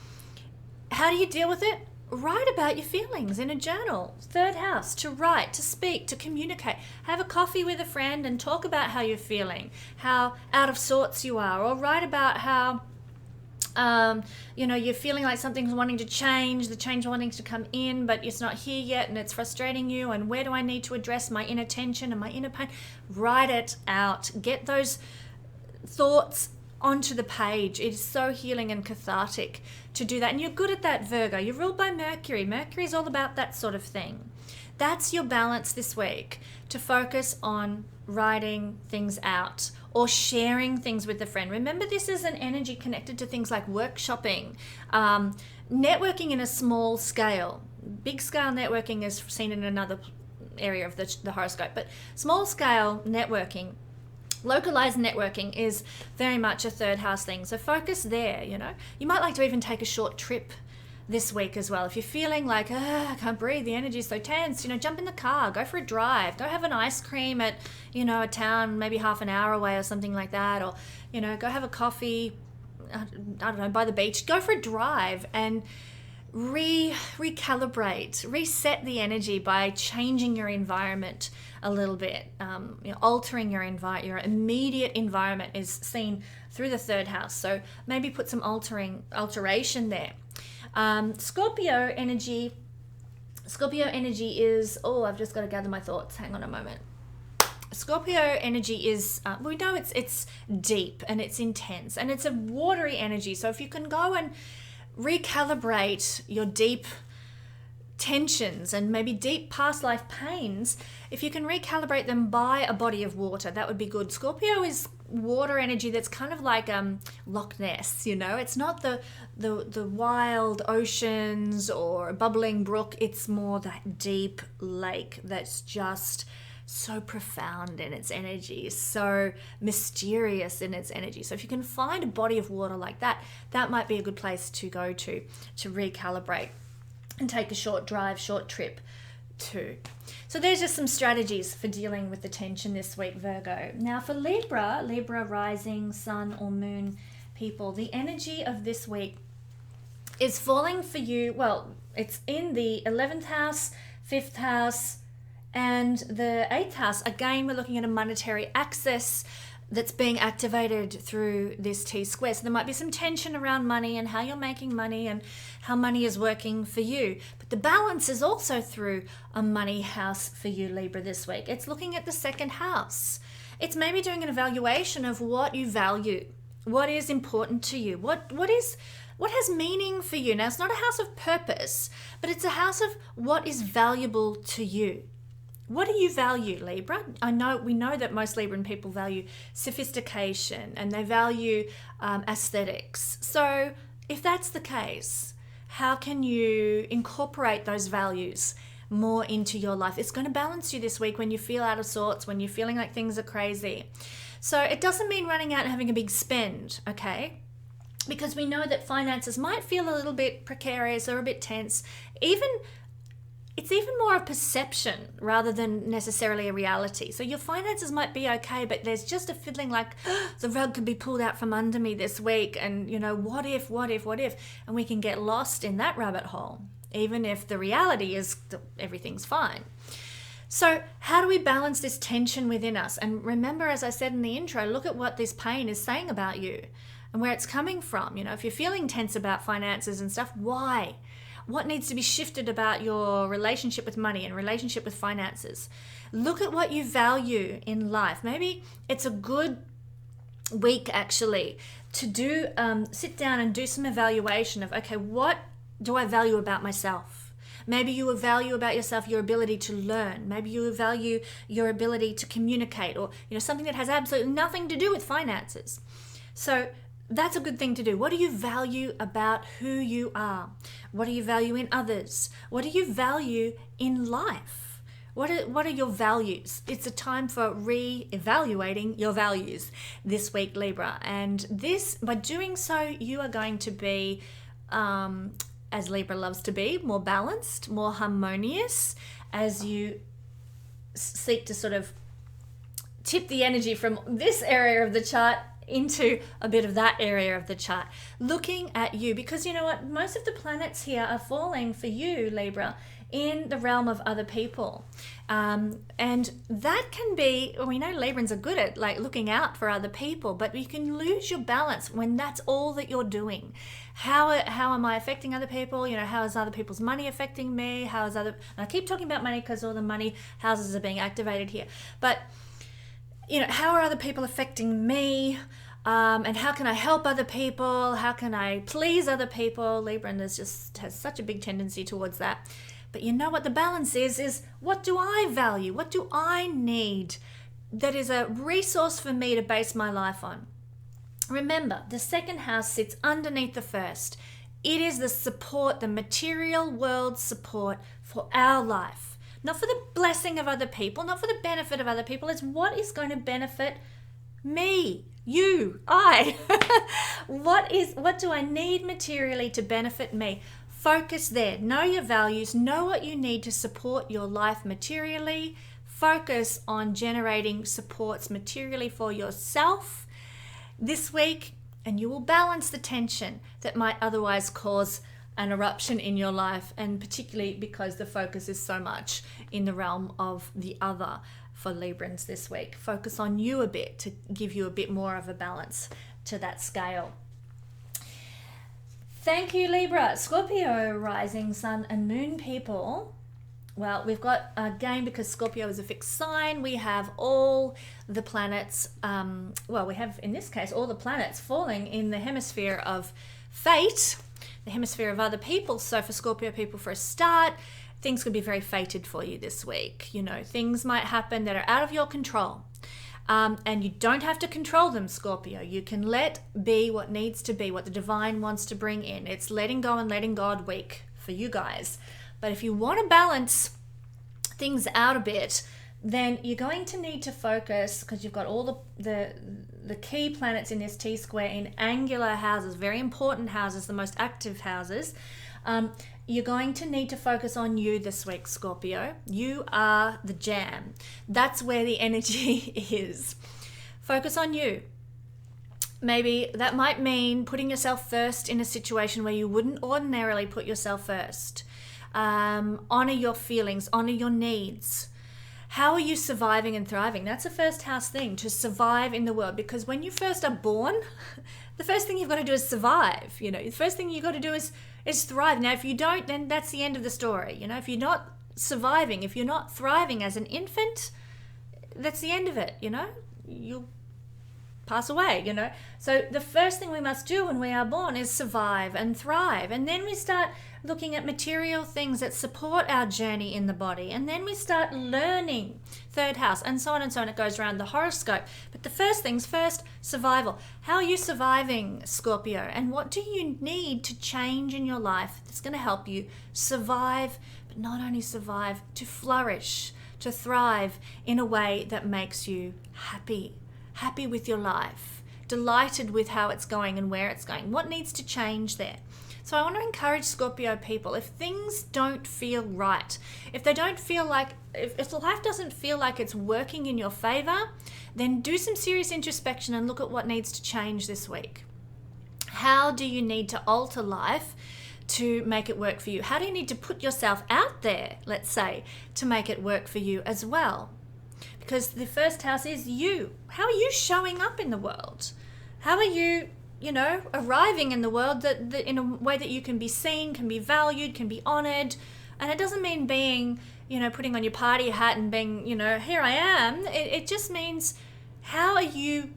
How do you deal with it? write about your feelings in a journal. Third house, to write, to speak, to communicate. Have a coffee with a friend and talk about how you're feeling, how out of sorts you are, or write about how you're feeling like something's wanting to change, the change wanting to come in, but it's not here yet and it's frustrating you, and where do I need to address my inner tension and my inner pain? Write it out. Get those thoughts onto the page. It is so healing and cathartic to do that. And you're good at that, Virgo. You're ruled by Mercury. Mercury is all about that sort of thing. That's your balance this week, to focus on writing things out or sharing things with a friend. Remember, this is an energy connected to things like workshopping, networking in a small scale. Big scale networking is seen in another area of the horoscope, but small scale networking, localized networking, is very much a third house thing. So focus there. You might like to even take a short trip this week as well. If you're feeling like, I can't breathe, the energy is so tense, jump in the car, go for a drive, go have an ice cream at, a town maybe half an hour away or something like that, or, go have a coffee, I don't know, by the beach. Go for a drive and recalibrate, reset the energy by changing your environment a little bit. Altering your environment. Your immediate environment is seen through the third house, so maybe put some alteration there. Scorpio energy is, I've just got to gather my thoughts, hang on a moment. Scorpio energy is, we know it's deep and it's intense and it's a watery energy. So if you can go and recalibrate your deep tensions and maybe deep past life pains, if you can recalibrate them by a body of water, that would be good. Scorpio is water energy that's kind of like Loch Ness, it's not the wild oceans or bubbling brook. It's more that deep lake that's just so profound in its energy, so mysterious in its energy. So if you can find a body of water like that, that might be a good place to go to recalibrate and take a short drive, short trip too. So there's just some strategies for dealing with the tension this week, Virgo. Now for Libra rising, sun or moon people, the energy of this week is falling for you. Well, it's in the 11th house, 5th house, and the 8th house. Again, we're looking at a monetary access that's being activated through this T-square. So there might be some tension around money and how you're making money and how money is working for you. But the balance is also through a money house for you, Libra, this week. It's looking at the 2nd house. It's maybe doing an evaluation of what you value, what is important to you, what has meaning for you. Now, it's not a house of purpose, but it's a house of what is valuable to you. What do you value, Libra? We know that most Libran people value sophistication and they value aesthetics. So if that's the case, how can you incorporate those values more into your life? It's going to balance you this week when you feel out of sorts, when you're feeling like things are crazy. So it doesn't mean running out and having a big spend, okay? Because we know that finances might feel a little bit precarious or a bit tense. It's even more a perception rather than necessarily a reality. So your finances might be okay, but there's just a feeling like the rug could be pulled out from under me this week. And, what if? And we can get lost in that rabbit hole, even if the reality is that everything's fine. So how do we balance this tension within us? And remember, as I said in the intro, look at what this pain is saying about you and where it's coming from. If you're feeling tense about finances and stuff, why? What needs to be shifted about your relationship with money and relationship with finances? Look at what you value in life. Maybe it's a good week actually to do sit down and do some evaluation of, okay, what do I value about myself? Maybe you value about yourself your ability to learn. Maybe you value your ability to communicate, or something that has absolutely nothing to do with finances. So that's a good thing to do. What do you value about who you are? What do you value in others? What do you value in life? What are your values? It's a time for re-evaluating your values this week, Libra. And by doing so, you are going to be, as Libra loves to be, more balanced, more harmonious as you seek to sort of tip the energy from this area of the chart into a bit of that area of the chart, looking at you, because you know what, most of the planets here are falling for you, Libra, in the realm of other people. And that can be, we know Librans are good at like looking out for other people, but you can lose your balance when that's all that you're doing. How am I affecting other people? You know, how is other people's money affecting me? And I keep talking about money because all the money houses are being activated here. But, you know, how are other people affecting me? And how can I help other people? How can I please other people? Libra has such a big tendency towards that. But you know what the balance is what do I value? What do I need that is a resource for me to base my life on? Remember, the second house sits underneath the first. It is the support, the material world support for our life. Not for the blessing of other people, not for the benefit of other people. It's what is going to benefit me, you, I. What do I need materially to benefit me? Focus there. Know your values. Know what you need to support your life materially. Focus on generating supports materially for yourself this week, and you will balance the tension that might otherwise cause an eruption in your life, and particularly because the focus is so much in the realm of the other for Librans this week. Focus on you a bit to give you a bit more of a balance to that scale. Thank you, Libra. Scorpio, rising sun and moon people. Well, we've got, again, because Scorpio is a fixed sign, we have all the planets, we have, in this case, all the planets falling in the hemisphere of fate, the hemisphere of other people. So for Scorpio people, for a start, things could be very fated for you this week. You know, things might happen that are out of your control. And you don't have to control them, Scorpio. You can let be what needs to be, what the divine wants to bring in. It's letting go and letting God week for you guys. But if you want to balance things out a bit, then you're going to need to focus, because you've got all the key planets in this T-square in angular houses, very important houses, the most active houses. You're going to need to focus on you this week, Scorpio. You are the jam. That's where the energy is. Focus on you. Maybe that might mean putting yourself first in a situation where you wouldn't ordinarily put yourself first. Honor your feelings, honor your needs. How are you surviving and thriving? That's a first house thing, to survive in the world. Because when you first are born, the first thing you've got to do is survive. You know, the first thing you've got to do is thrive. Now, if you don't, then that's the end of the story. You know, if you're not surviving, if you're not thriving as an infant, that's the end of it. You know, you'll pass away, you know. So the first thing we must do when we are born is survive and thrive. And then we start looking at material things that support our journey in the body. And then we start learning, third house, and so on and so on. It goes around the horoscope. But the first things first, survival. How are you surviving, Scorpio? And what do you need to change in your life that's going to help you survive, but not only survive, to flourish, to thrive in a way that makes you happy with your life, delighted with how it's going and where it's going? What needs to change there? So I want to encourage Scorpio people, if things don't feel right, if they don't feel like, if life doesn't feel like it's working in your favor, then do some serious introspection and look at what needs to change this week. How do you need to alter life to make it work for you? How do you need to put yourself out there, let's say, to make it work for you as well? Because the first house is you. How are you showing up in the world? How are you, arriving in the world that in a way that you can be seen, can be valued, can be honored? And it doesn't mean being, putting on your party hat and being, here I am. It just means, how are you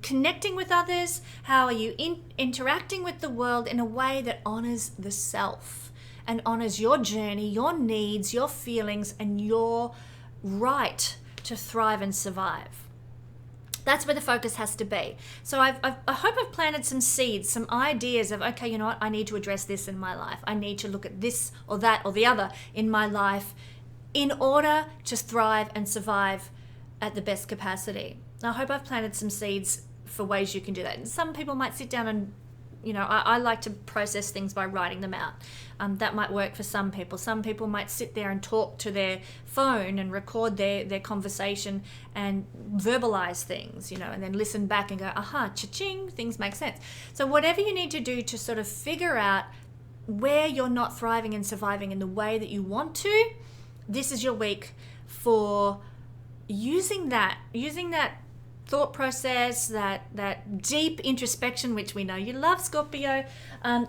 connecting with others? How are you interacting with the world in a way that honors the self and honors your journey, your needs, your feelings, and your right to thrive and survive? That's where the focus has to be. So I hope I've planted some seeds, some ideas of, okay, you know what, I need to address this in my life. I need to look at this or that or the other in my life in order to thrive and survive at the best capacity. I hope I've planted some seeds for ways you can do that. And some people might sit down and I like to process things by writing them out. That might work for some people. Some people might sit there and talk to their phone and record their conversation and verbalize things, and then listen back and go, aha, cha-ching, things make sense. So whatever you need to do to sort of figure out where you're not thriving and surviving in the way that you want to, this is your week for using that thought process, that deep introspection, which we know you love, Scorpio,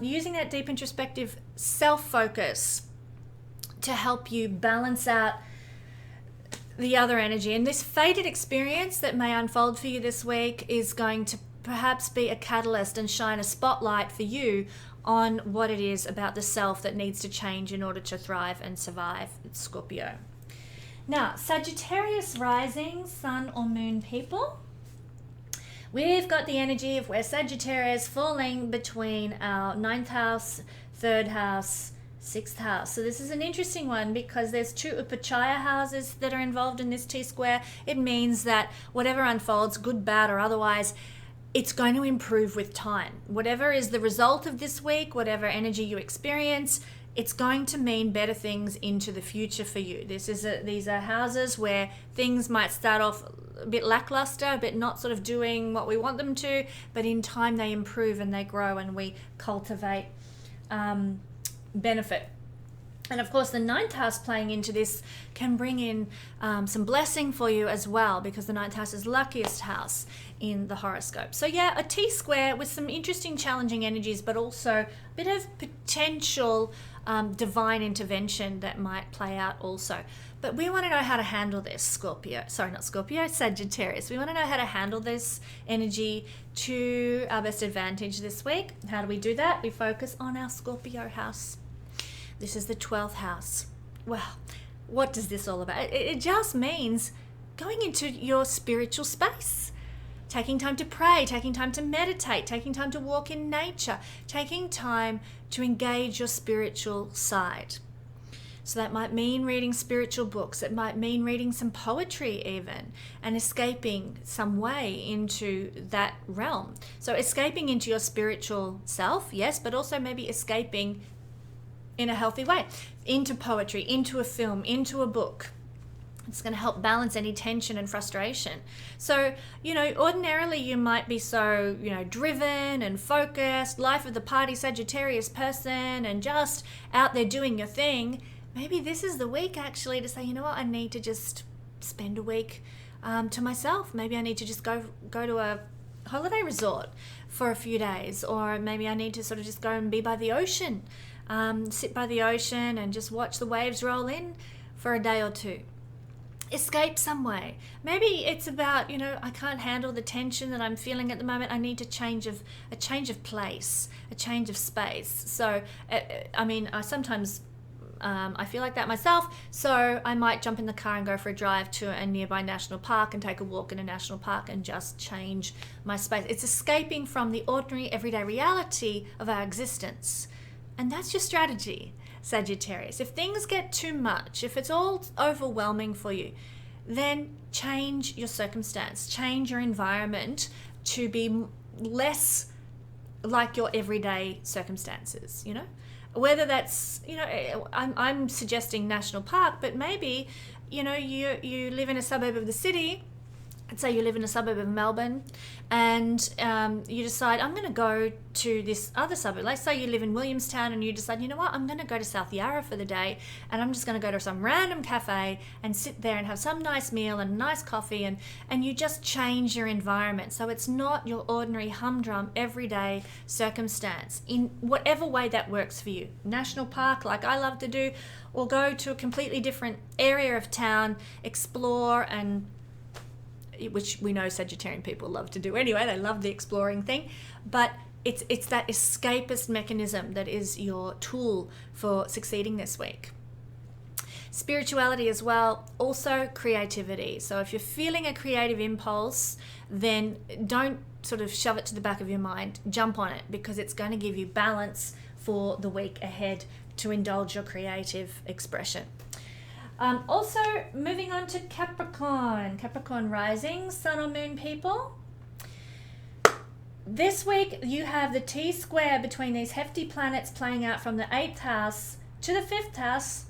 using that deep introspective self-focus to help you balance out the other energy. And this fated experience that may unfold for you this week is going to perhaps be a catalyst and shine a spotlight for you on what it is about the self that needs to change in order to thrive and survive, Scorpio. Now, Sagittarius rising, sun or moon people. We've got the energy of where Sagittarius falling between our 9th house, 3rd house, 6th house. So this is an interesting one because there's 2 Upachaya houses that are involved in this T-square. It means that whatever unfolds, good, bad, or otherwise, it's going to improve with time. Whatever is the result of this week, whatever energy you experience, it's going to mean better things into the future for you. These are houses where things might start off a bit lackluster, a bit not sort of doing what we want them to, but in time they improve and they grow and we cultivate benefit. And of course, the 9th house playing into this can bring in some blessing for you as well, because the 9th house is luckiest house in the horoscope. So yeah, a T-square with some interesting, challenging energies, but also a bit of potential divine intervention that might play out also. But we want to know how to handle this, Sagittarius. We want to know how to handle this energy to our best advantage this week. How do we do that? We focus on our Scorpio house. This is the 12th house. Well, what does this all about? It just means going into your spiritual space, taking time to pray, taking time to meditate, taking time to walk in nature, taking time to engage your spiritual side. So that might mean reading spiritual books. It might mean reading some poetry even, and escaping some way into that realm. So escaping into your spiritual self, yes, but also maybe escaping in a healthy way, into poetry, into a film, into a book. It's going to help balance any tension and frustration. So, ordinarily you might be so, driven and focused, life of the party Sagittarius person, and just out there doing your thing. Maybe this is the week actually to say, you know what, I need to just spend a week to myself. Maybe I need to just go to a holiday resort for a few days, or maybe I need to sort of just go and be by the ocean. Sit by the ocean and just watch the waves roll in for a day or two. Escape some way. Maybe it's about, I can't handle the tension that I'm feeling at the moment. I need a change of place, a change of space. So, I sometimes I feel like that myself. So I might jump in the car and go for a drive to a nearby national park and take a walk in a national park and just change my space. It's escaping from the ordinary everyday reality of our existence. And that's your strategy, Sagittarius. If things get too much, if it's all overwhelming for you, then change your circumstance, change your environment to be less like your everyday circumstances, Whether that's, I'm suggesting national park, but maybe, you live in a suburb of the city. Let's say you live in a suburb of Melbourne and you decide, I'm going to go to this other suburb. Let's say you live in Williamstown and you decide, you know what, I'm going to go to South Yarra for the day and I'm just going to go to some random cafe and sit there and have some nice meal and nice coffee, and you just change your environment. So it's not your ordinary humdrum everyday circumstance in whatever way that works for you. National park, like I love to do, or go to a completely different area of town, explore, and which we know Sagittarian people love to do anyway. They love the exploring thing, but it's that escapist mechanism that is your tool for succeeding this week. Spirituality as well, also creativity. So if you're feeling a creative impulse, then don't sort of shove it to the back of your mind. Jump on it, because it's going to give you balance for the week ahead to indulge your creative expression. Also, moving on to Capricorn rising, sun or moon people. This week, you have the T-square between these hefty planets playing out from the 8th house to the 5th house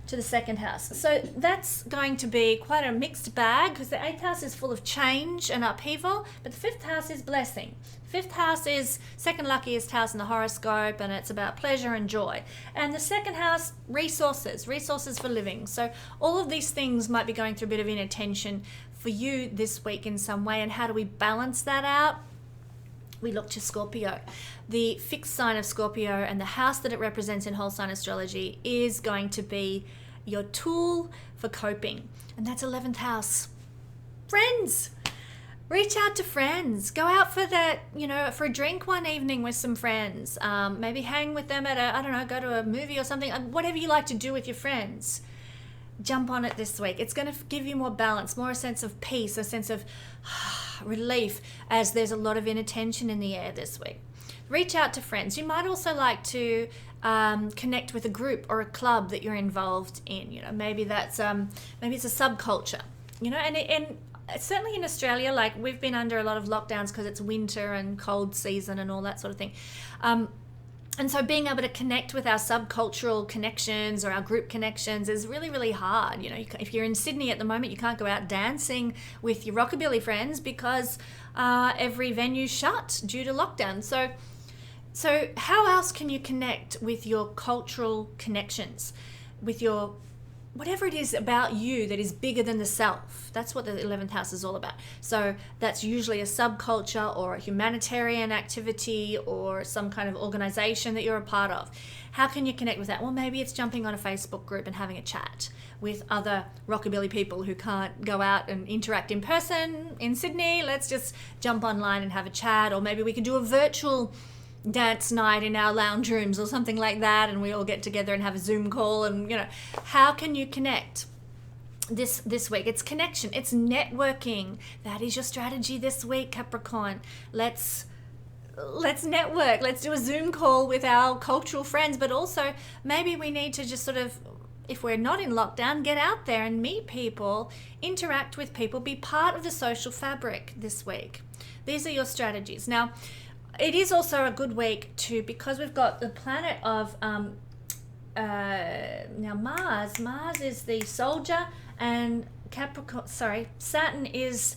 to the 2nd house. So that's going to be quite a mixed bag, because the 8th house is full of change and upheaval, but the 5th house is blessing. 5th house is second luckiest house in the horoscope, and it's about pleasure and joy. And the 2nd house, resources for living. So all of these things might be going through a bit of inattention for you this week in some way. And how do we balance that out? We look to Scorpio. The fixed sign of Scorpio and the house that it represents in whole sign astrology is going to be your tool for coping. And that's 11th house. Friends. Reach out to friends. Go out for for a drink one evening with some friends. Maybe hang with them at go to a movie or something. Whatever you like to do with your friends. Jump on it this week. It's going to give you more balance, more a sense of peace, a sense of relief, as there's a lot of inattention in the air this week. Reach out to friends. You might also like to connect with a group or a club that you're involved in. Maybe that's maybe it's a subculture. And certainly in Australia, like, we've been under a lot of lockdowns because it's winter and cold season and all that sort of thing. And so being able to connect with our subcultural connections or our group connections is really, really hard. If you're in Sydney at the moment, you can't go out dancing with your rockabilly friends because every venue's shut due to lockdown. So how else can you connect with your cultural connections, with your whatever it is about you that is bigger than the self? That's what the 11th house is all about. So that's usually a subculture or a humanitarian activity or some kind of organization that you're a part of. How can you connect with that? Well, maybe it's jumping on a Facebook group and having a chat with other rockabilly people who can't go out and interact in person in Sydney. Let's just jump online and have a chat. Or maybe we could do a virtual dance night in our lounge rooms or something like that, and we all get together and have a Zoom call. And how can you connect this week? It's connection, it's networking. That is your strategy this week, Capricorn. Let's network. Let's do a Zoom call with our cultural friends. But also maybe we need to just sort of, if we're not in lockdown, get out there and meet people, interact with people, be part of the social fabric this week. These are your strategies. Now, it is also a good week because we've got the planet of now Mars is the soldier, and Saturn is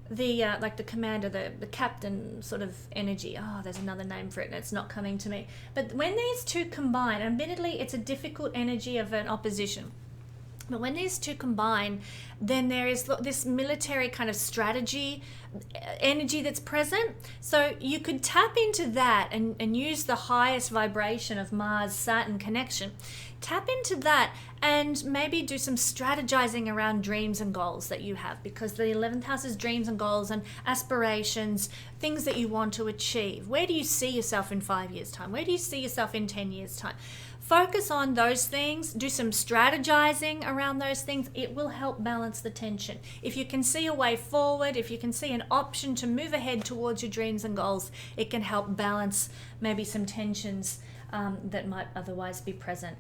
the like the commander, the captain sort of energy. There's another name for it and it's not coming to me. But when these two combine, admittedly it's a difficult energy of an opposition. But when these two combine, then there is this military kind of strategy energy that's present. So you could tap into that and use the highest vibration of Mars-Saturn connection. Tap into that and maybe do some strategizing around dreams and goals that you have, because the 11th house is dreams and goals and aspirations, things that you want to achieve. Where do you see yourself in 5 years' time? Where do you see yourself in 10 years' time? Focus on those things, do some strategizing around those things. It will help balance the tension. If you can see a way forward, if you can see an option to move ahead towards your dreams and goals, it can help balance maybe some tensions that might otherwise be present.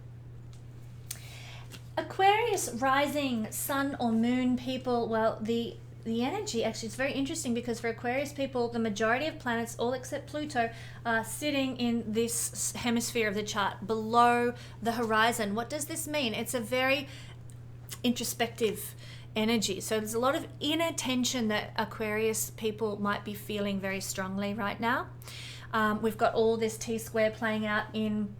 Aquarius rising sun or moon people, well, the energy actually is very interesting, because for Aquarius people, the majority of planets, all except Pluto, are sitting in this hemisphere of the chart below the horizon. What does this mean? It's a very introspective energy. So there's a lot of inner tension that Aquarius people might be feeling very strongly right now. We've got all this T-square playing out in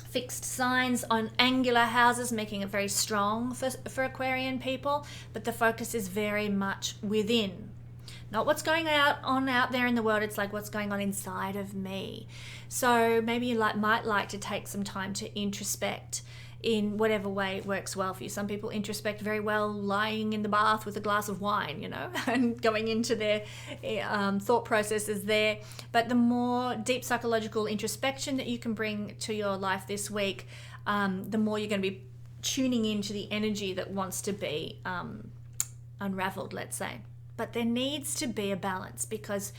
fixed signs on angular houses, making it very strong for Aquarian people, but the focus is very much within. Not what's going on out there in the world, it's like what's going on inside of me. So maybe you might like to take some time to introspect in whatever way works well for you. Some people introspect very well lying in the bath with a glass of wine, and going into their thought processes there. But the more deep psychological introspection that you can bring to your life this week, the more you're going to be tuning into the energy that wants to be unraveled, let's say. But there needs to be a balance, because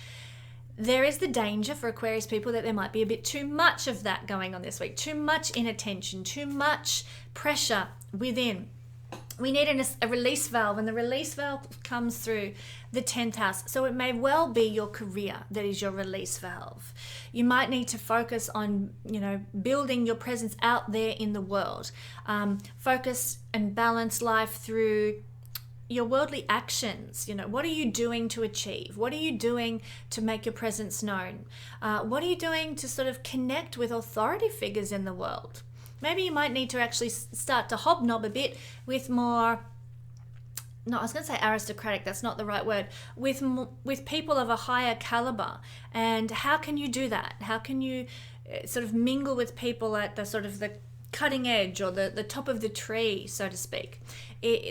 there is the danger for Aquarius people that there might be a bit too much of that going on this week, too much inattention, too much pressure within. we need a release valve, and the release valve comes through the 10th house. So it may well be your career that is your release valve. You might need to focus on, building your presence out there in the world. Focus and balance life through your worldly actions. What are you doing to achieve? What are you doing to make your presence known? What are you doing to sort of connect with authority figures in the world? Maybe you might need to actually start to hobnob a bit with more, no, I was going to say aristocratic, that's not the right word, with people of a higher caliber. And how can you do that? How can you sort of mingle with people at the sort of the cutting edge or the top of the tree, so to speak?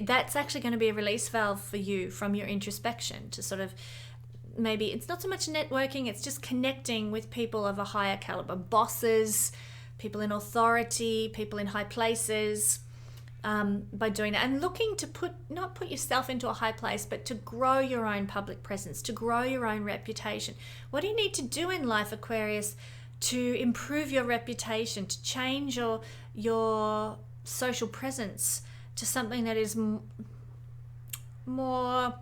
That's actually going to be a release valve for you from your introspection to sort of, maybe it's not so much networking, it's just connecting with people of a higher caliber, bosses, people in authority, people in high places, by doing that, and looking to not put yourself into a high place, but to grow your own public presence, to grow your own reputation. What do you need to do in life, Aquarius, to improve your reputation, to change your social presence to something that is more, I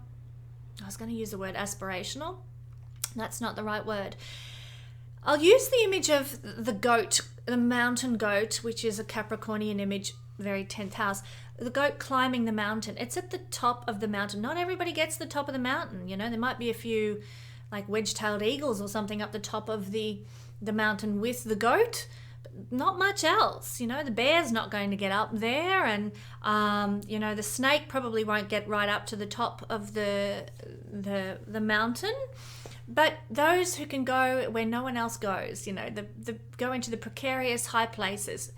was going to use the word aspirational. That's not the right word. I'll use the image of the goat, the mountain goat, which is a Capricornian image, very 10th house. The goat climbing the mountain. It's at the top of the mountain. Not everybody gets the top of the mountain. There might be a few like wedge-tailed eagles or something up the top of the mountain with the goat, but not much else. The bear's not going to get up there, and the snake probably won't get right up to the top of the mountain. But those who can go where no one else goes, go into the precarious high places,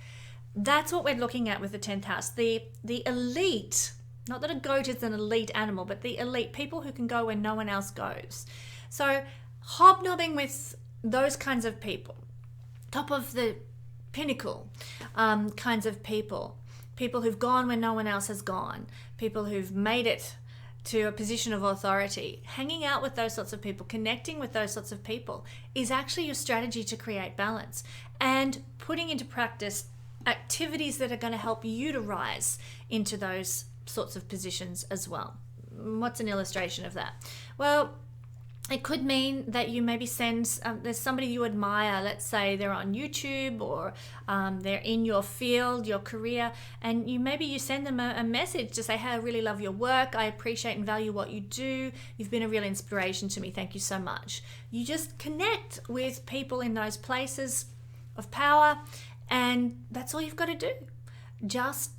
that's what we're looking at with the 10th house. The elite, not that a goat is an elite animal, but the elite, people who can go where no one else goes. So hobnobbing with those kinds of people, top of the pinnacle kinds of people who've gone where no one else has gone, people who've made it to a position of authority, hanging out with those sorts of people, connecting with those sorts of people is actually your strategy to create balance, and putting into practice activities that are going to help you to rise into those sorts of positions as well. What's an illustration of that? Well, it could mean that you maybe send, there's somebody you admire, let's say they're on YouTube or they're in your field, your career, and you send them a message to say, hey, I really love your work. I appreciate and value what you do. You've been a real inspiration to me. Thank you so much. You just connect with people in those places of power, and that's all you've got to do. Just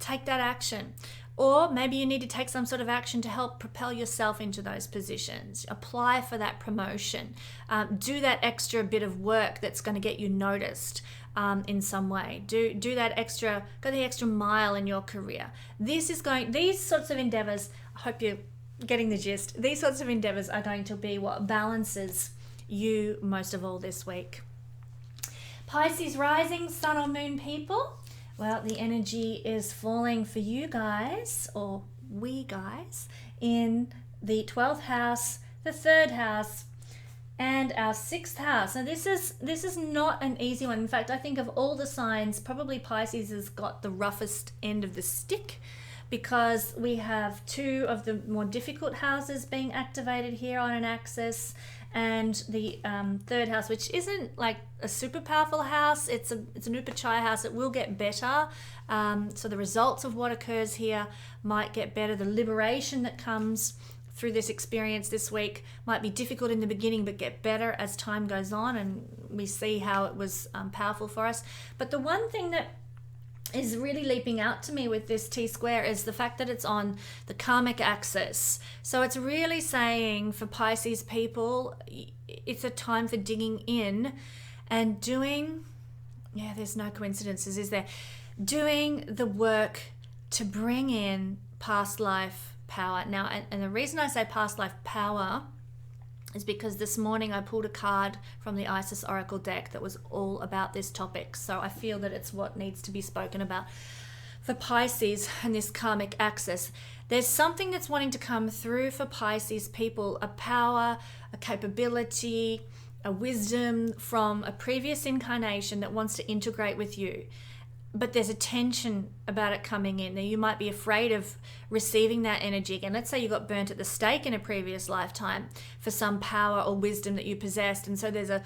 take that action. Or maybe you need to take some sort of action to help propel yourself into those positions. Apply for that promotion. Do that extra bit of work that's going to get you noticed in some way. Do that extra, go the extra mile in your career. These sorts of endeavors, I hope you're getting the gist. These sorts of endeavors are going to be what balances you most of all this week. Pisces rising, sun or moon people. Well, the energy is falling for you guys, or we guys, in the 12th house, the 3rd house, and our 6th house. Now this is not an easy one. In fact, I think of all the signs, probably Pisces has got the roughest end of the stick, because we have 2 of the more difficult houses being activated here on an axis, and the 3rd house, which isn't like a super powerful house. It's an Upachaya house. It will get better. So the results of what occurs here might get better. The liberation that comes through this experience this week might be difficult in the beginning, but get better as time goes on, and we see how it was powerful for us. But the one thing that is really leaping out to me with this T-square is the fact that it's on the karmic axis. So it's really saying for Pisces people, it's a time for digging in and doing, there's no coincidences, is there? Doing the work to bring in past life power. Now, and the reason I say past life power is because this morning I pulled a card from the Isis Oracle deck that was all about this topic. So I feel that it's what needs to be spoken about for Pisces and this karmic axis. There's something that's wanting to come through for Pisces people, a power, a capability, a wisdom from a previous incarnation that wants to integrate with you. but there's a tension about it coming in. Now, you might be afraid of receiving that energy again. Let's say you got burnt at the stake in a previous lifetime for some power or wisdom that you possessed, and so there's a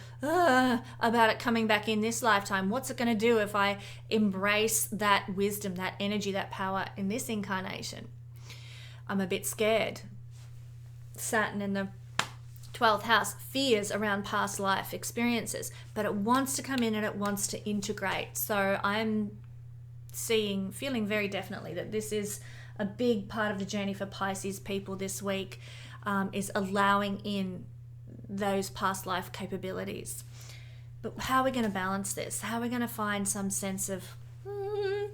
about it coming back in this lifetime. What's it going to do if I embrace that wisdom, that energy, that power in this incarnation? I'm a bit scared. Saturn in the 12th house, fears around past life experiences, but it wants to come in and it wants to integrate. So I'm feeling very definitely that this is a big part of the journey for Pisces people this week, is allowing in those past life capabilities. But how are we going to balance this? How are we going to find some sense of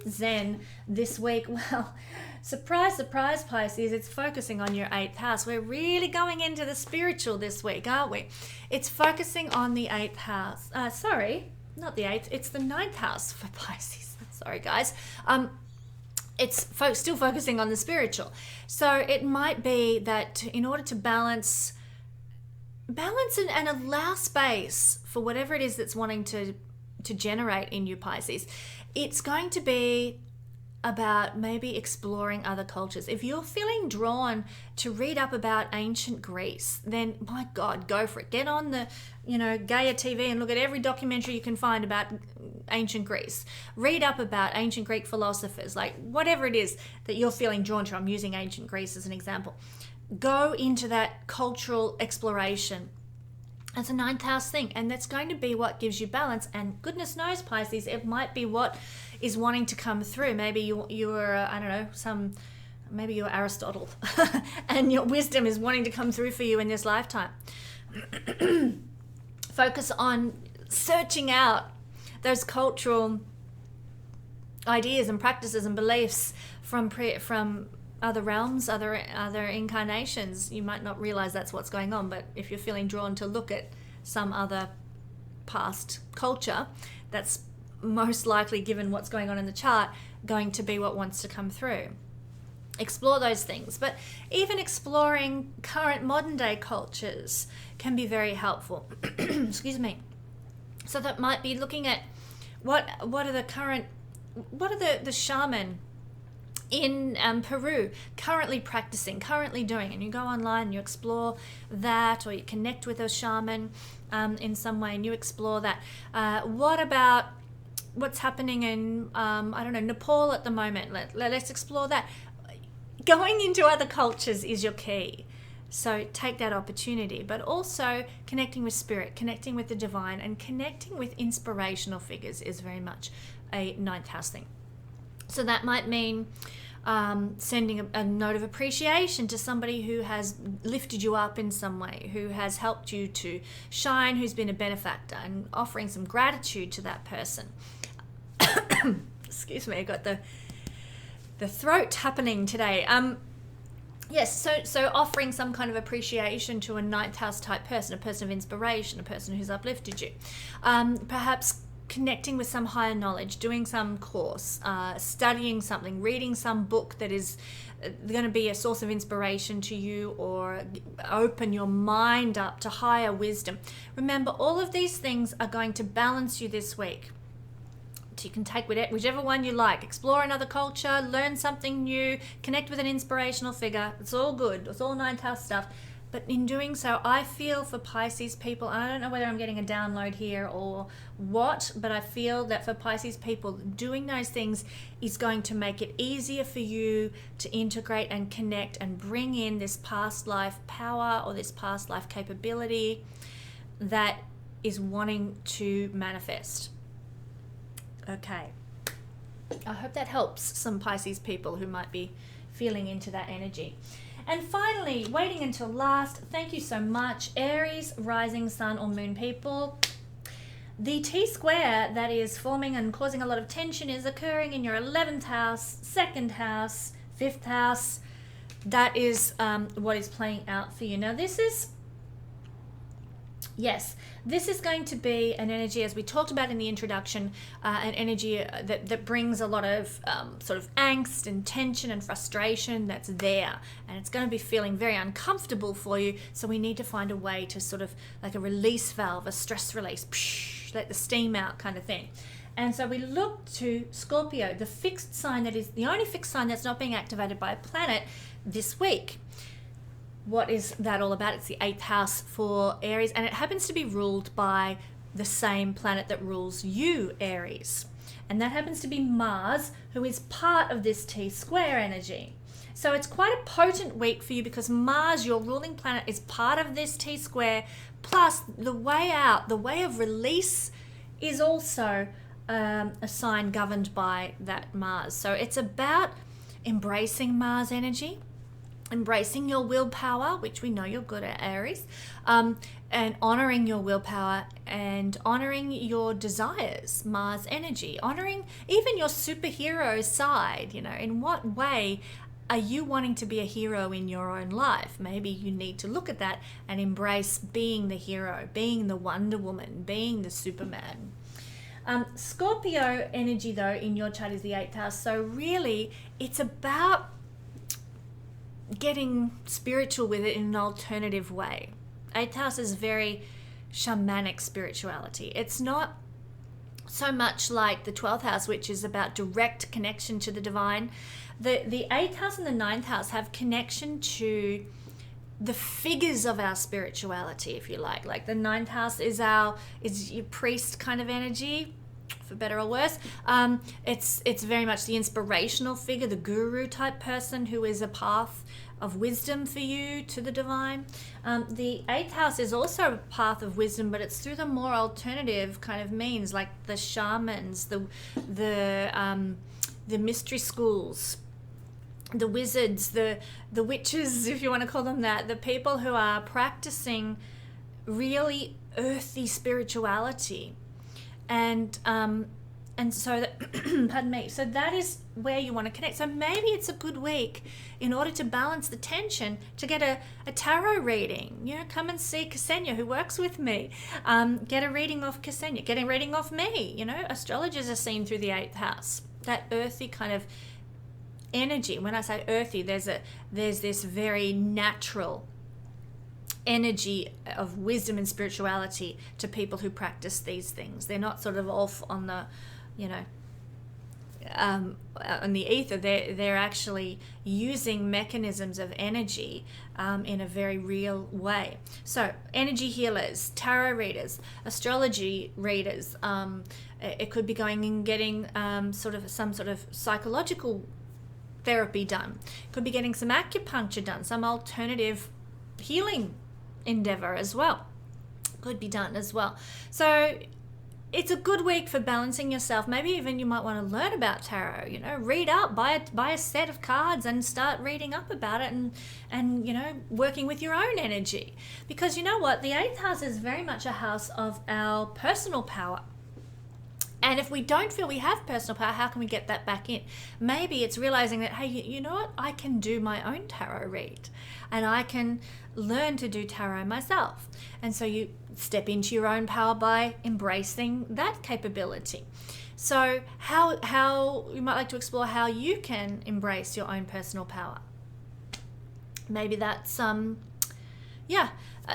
zen this week? Well, surprise, surprise, Pisces, it's focusing on your 8th house. We're really going into the spiritual this week, aren't we? It's focusing on the 8th house. Sorry, not the 8th. It's the 9th house for Pisces. Sorry, guys. It's still focusing on the spiritual. So it might be that in order to balance and allow space for whatever it is that's wanting to generate in you, Pisces, it's going to be about maybe exploring other cultures. If you're feeling drawn to read up about ancient Greece, then my God, go for it. Get on the, Gaia TV and look at every documentary you can find about ancient Greece. Read up about ancient Greek philosophers, like whatever it is that you're feeling drawn to. I'm using ancient Greece as an example. Go into that cultural exploration. It's a 9th house thing, and that's going to be what gives you balance. And goodness knows, Pisces, it might be what is wanting to come through. Maybe you were, maybe you're Aristotle and your wisdom is wanting to come through for you in this lifetime. Focus on searching out those cultural ideas and practices and beliefs from other realms, other incarnations. You might not realize that's what's going on, but if you're feeling drawn to look at some other past culture, that's most likely, given what's going on in the chart, going to be what wants to come through. Explore those things. But even exploring current modern day cultures can be very helpful. Excuse me. So that might be looking at what are the shaman in Peru currently practicing, currently doing, and you go online and you explore that, or you connect with a shaman in some way and you explore that. What about what's happening in Nepal at the moment? Let's explore that. Going into other cultures is your key. So take that opportunity, but also connecting with spirit, connecting with the divine, and connecting with inspirational figures is very much a 9th house thing. So that might mean sending a note of appreciation to somebody who has lifted you up in some way, who has helped you to shine, who's been a benefactor, and offering some gratitude to that person. Excuse me, I got the throat happening today. Yes, so offering some kind of appreciation to a 9th house type person, a person of inspiration, a person who's uplifted you. Perhaps connecting with some higher knowledge, doing some course, studying something, reading some book that is going to be a source of inspiration to you, or open your mind up to higher wisdom. Remember, all of these things are going to balance you this week. So you can take whichever one you like. Explore another culture, learn something new, connect with an inspirational figure. It's all good. It's all 9th house stuff. But in doing so, I feel for Pisces people, and I don't know whether I'm getting a download here or what, but I feel that for Pisces people, doing those things is going to make it easier for you to integrate and connect and bring in this past life power or this past life capability that is wanting to manifest. Okay. I hope that helps some Pisces people who might be feeling into that energy. And finally, waiting until last, thank you so much, Aries, rising sun or moon people. The T-square that is forming and causing a lot of tension is occurring in your 11th house, 2nd house, 5th house. That is what is playing out for you. Now, this is going to be an energy, as we talked about in the introduction, an energy that brings a lot of sort of angst and tension and frustration that's there. And it's going to be feeling very uncomfortable for you. So we need to find a way to sort of like a release valve, a stress release, let the steam out kind of thing. And so we look to Scorpio, the fixed sign that is the only fixed sign that's not being activated by a planet this week. What is that all about? It's the 8th house for Aries, and it happens to be ruled by the same planet that rules you, Aries. And that happens to be Mars, who is part of this T-square energy. So it's quite a potent week for you because Mars, your ruling planet, is part of this T-square. Plus, the way out, the way of release, is also a sign governed by that Mars. So it's about embracing Mars energy, embracing your willpower, which we know you're good at, Aries, and honoring your willpower and honoring your desires, Mars energy, honoring even your superhero side. You know, in what way are you wanting to be a hero in your own life? Maybe you need to look at that and embrace being the hero, being the Wonder Woman, being the Superman. Scorpio energy, though, in your chart is the 8th house. So really, it's about getting spiritual with it in an alternative way. 8th house is very shamanic spirituality. It's not so much like the 12th house, which is about direct connection to the divine. The 8th house and the 9th house have connection to the figures of our spirituality, if you like. Like the 9th house is your priest kind of energy, for better or worse. It's very much the inspirational figure, the guru type person who is a path of wisdom for you to the divine. The 8th house is also a path of wisdom, but it's through the more alternative kind of means, like the shamans, the mystery schools, the wizards, the witches, if you want to call them that, the people who are practicing really earthy spirituality. And so that, pardon me, so that is where you want to connect. So maybe it's a good week in order to balance the tension to get a tarot reading. You know, come and see Kesenya, who works with me. Get a reading off Kesenya, get a reading off me. You know, astrologers are seen through the 8th house, that earthy kind of energy. When I say earthy, there's this very natural energy of wisdom and spirituality to people who practice these things. They're not sort of off on the, you know, on the ether. They're actually using mechanisms of energy in a very real way. So energy healers, tarot readers, astrology readers. It could be going and getting some sort of psychological therapy done. Could be getting some acupuncture done, some alternative healing endeavor as well. Could be done as well. So it's a good week for balancing yourself. Maybe even you might want to learn about tarot, you know, read up, buy a set of cards and start reading up about it and you know, working with your own energy. Because you know what? The 8th house is very much a house of our personal power. And if we don't feel we have personal power, how can we get that back in? Maybe it's realizing that, hey, you know what? I can do my own tarot read and I can learn to do tarot myself. And so you step into your own power by embracing that capability. So how you might like to explore how you can embrace your own personal power. Maybe that's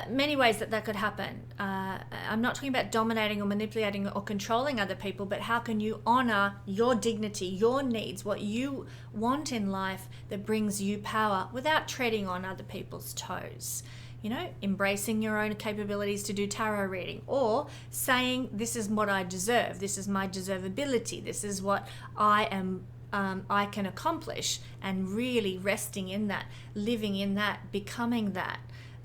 many ways that could happen. I'm not talking about dominating or manipulating or controlling other people, but how can you honor your dignity, your needs, what you want in life that brings you power without treading on other people's toes? You know, embracing your own capabilities to do tarot reading, or saying, this is what I deserve, this is my deservability, this is what I can accomplish, and really resting in that, living in that, becoming that.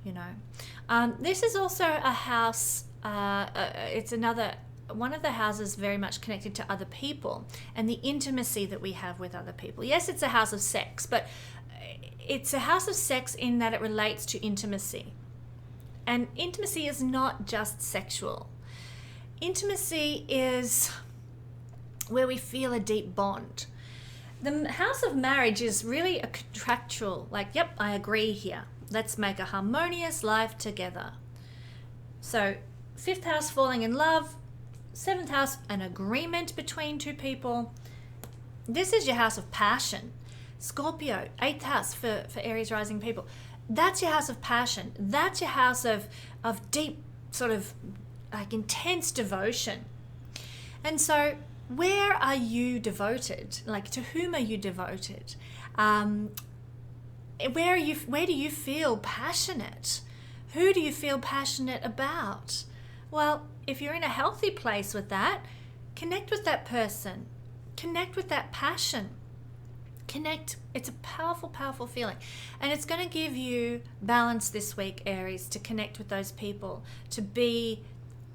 You know, this is also a house, it's another one of the houses very much connected to other people and the intimacy that we have with other people. Yes, it's a house of sex, but it's a house of sex in that it relates to intimacy. And intimacy is not just sexual. Intimacy is where we feel a deep bond. The house of marriage is really a contractual, like, yep, I agree here. Let's make a harmonious life together. So 5th house, falling in love. 7th house, an agreement between two people. This is your house of passion. Scorpio, 8th house for Aries rising people. That's your house of passion. That's your house of deep, sort of like intense devotion. And so where are you devoted? Like, to whom are you devoted? Where do you feel passionate? Who do you feel passionate about? Well, if you're in a healthy place with that, connect with that person. Connect with that passion. Connect. It's a powerful, powerful feeling. And it's going to give you balance this week, Aries, to connect with those people, to be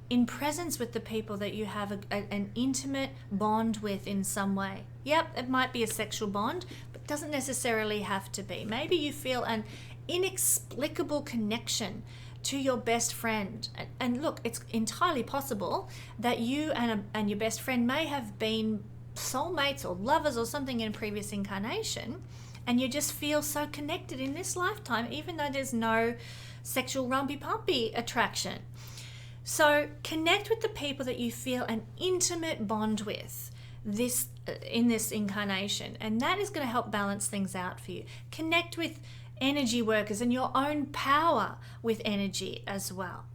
in presence with the people that you have an intimate bond with in some way. Yep, it might be a sexual bond, but doesn't necessarily have to be. Maybe you feel an inexplicable connection to your best friend. And look, it's entirely possible that you and your best friend may have been soulmates or lovers or something in a previous incarnation, and you just feel so connected in this lifetime, even though there's no sexual rumpy-pumpy attraction. So connect with the people that you feel an intimate bond with in this incarnation, and that is going to help balance things out for you. Connect with energy workers and your own power with energy as well.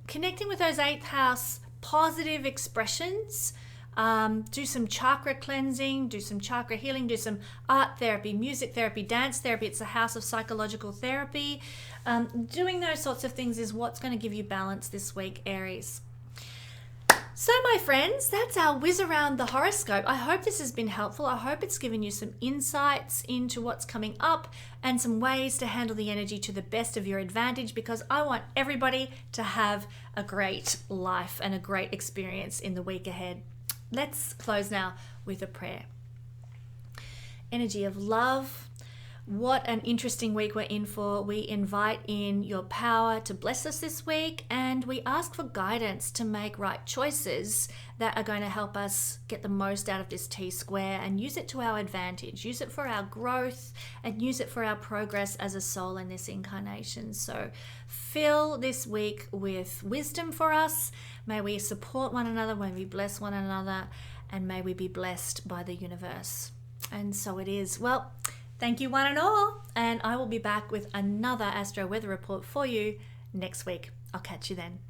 Connecting with those 8th house positive expressions. Do some chakra cleansing, do some chakra healing, do some art therapy, music therapy, dance therapy. It's a house of psychological therapy. Doing those sorts of things is what's going to give you balance this week, Aries. So, my friends, that's our whiz around the horoscope. I hope this has been helpful. I hope it's given you some insights into what's coming up and some ways to handle the energy to the best of your advantage, because I want everybody to have a great life and a great experience in the week ahead. Let's close now with a prayer. Energy of love. What an interesting week we're in for. We invite in your power to bless us this week, and we ask for guidance to make right choices that are going to help us get the most out of this T-square and use it to our advantage, use it for our growth, and use it for our progress as a soul in this incarnation. So fill this week with wisdom for us. May we support one another, may we bless one another, and may we be blessed by the universe. And so it is. Well, thank you one and all, and I will be back with another Astro Weather Report for you next week. I'll catch you then.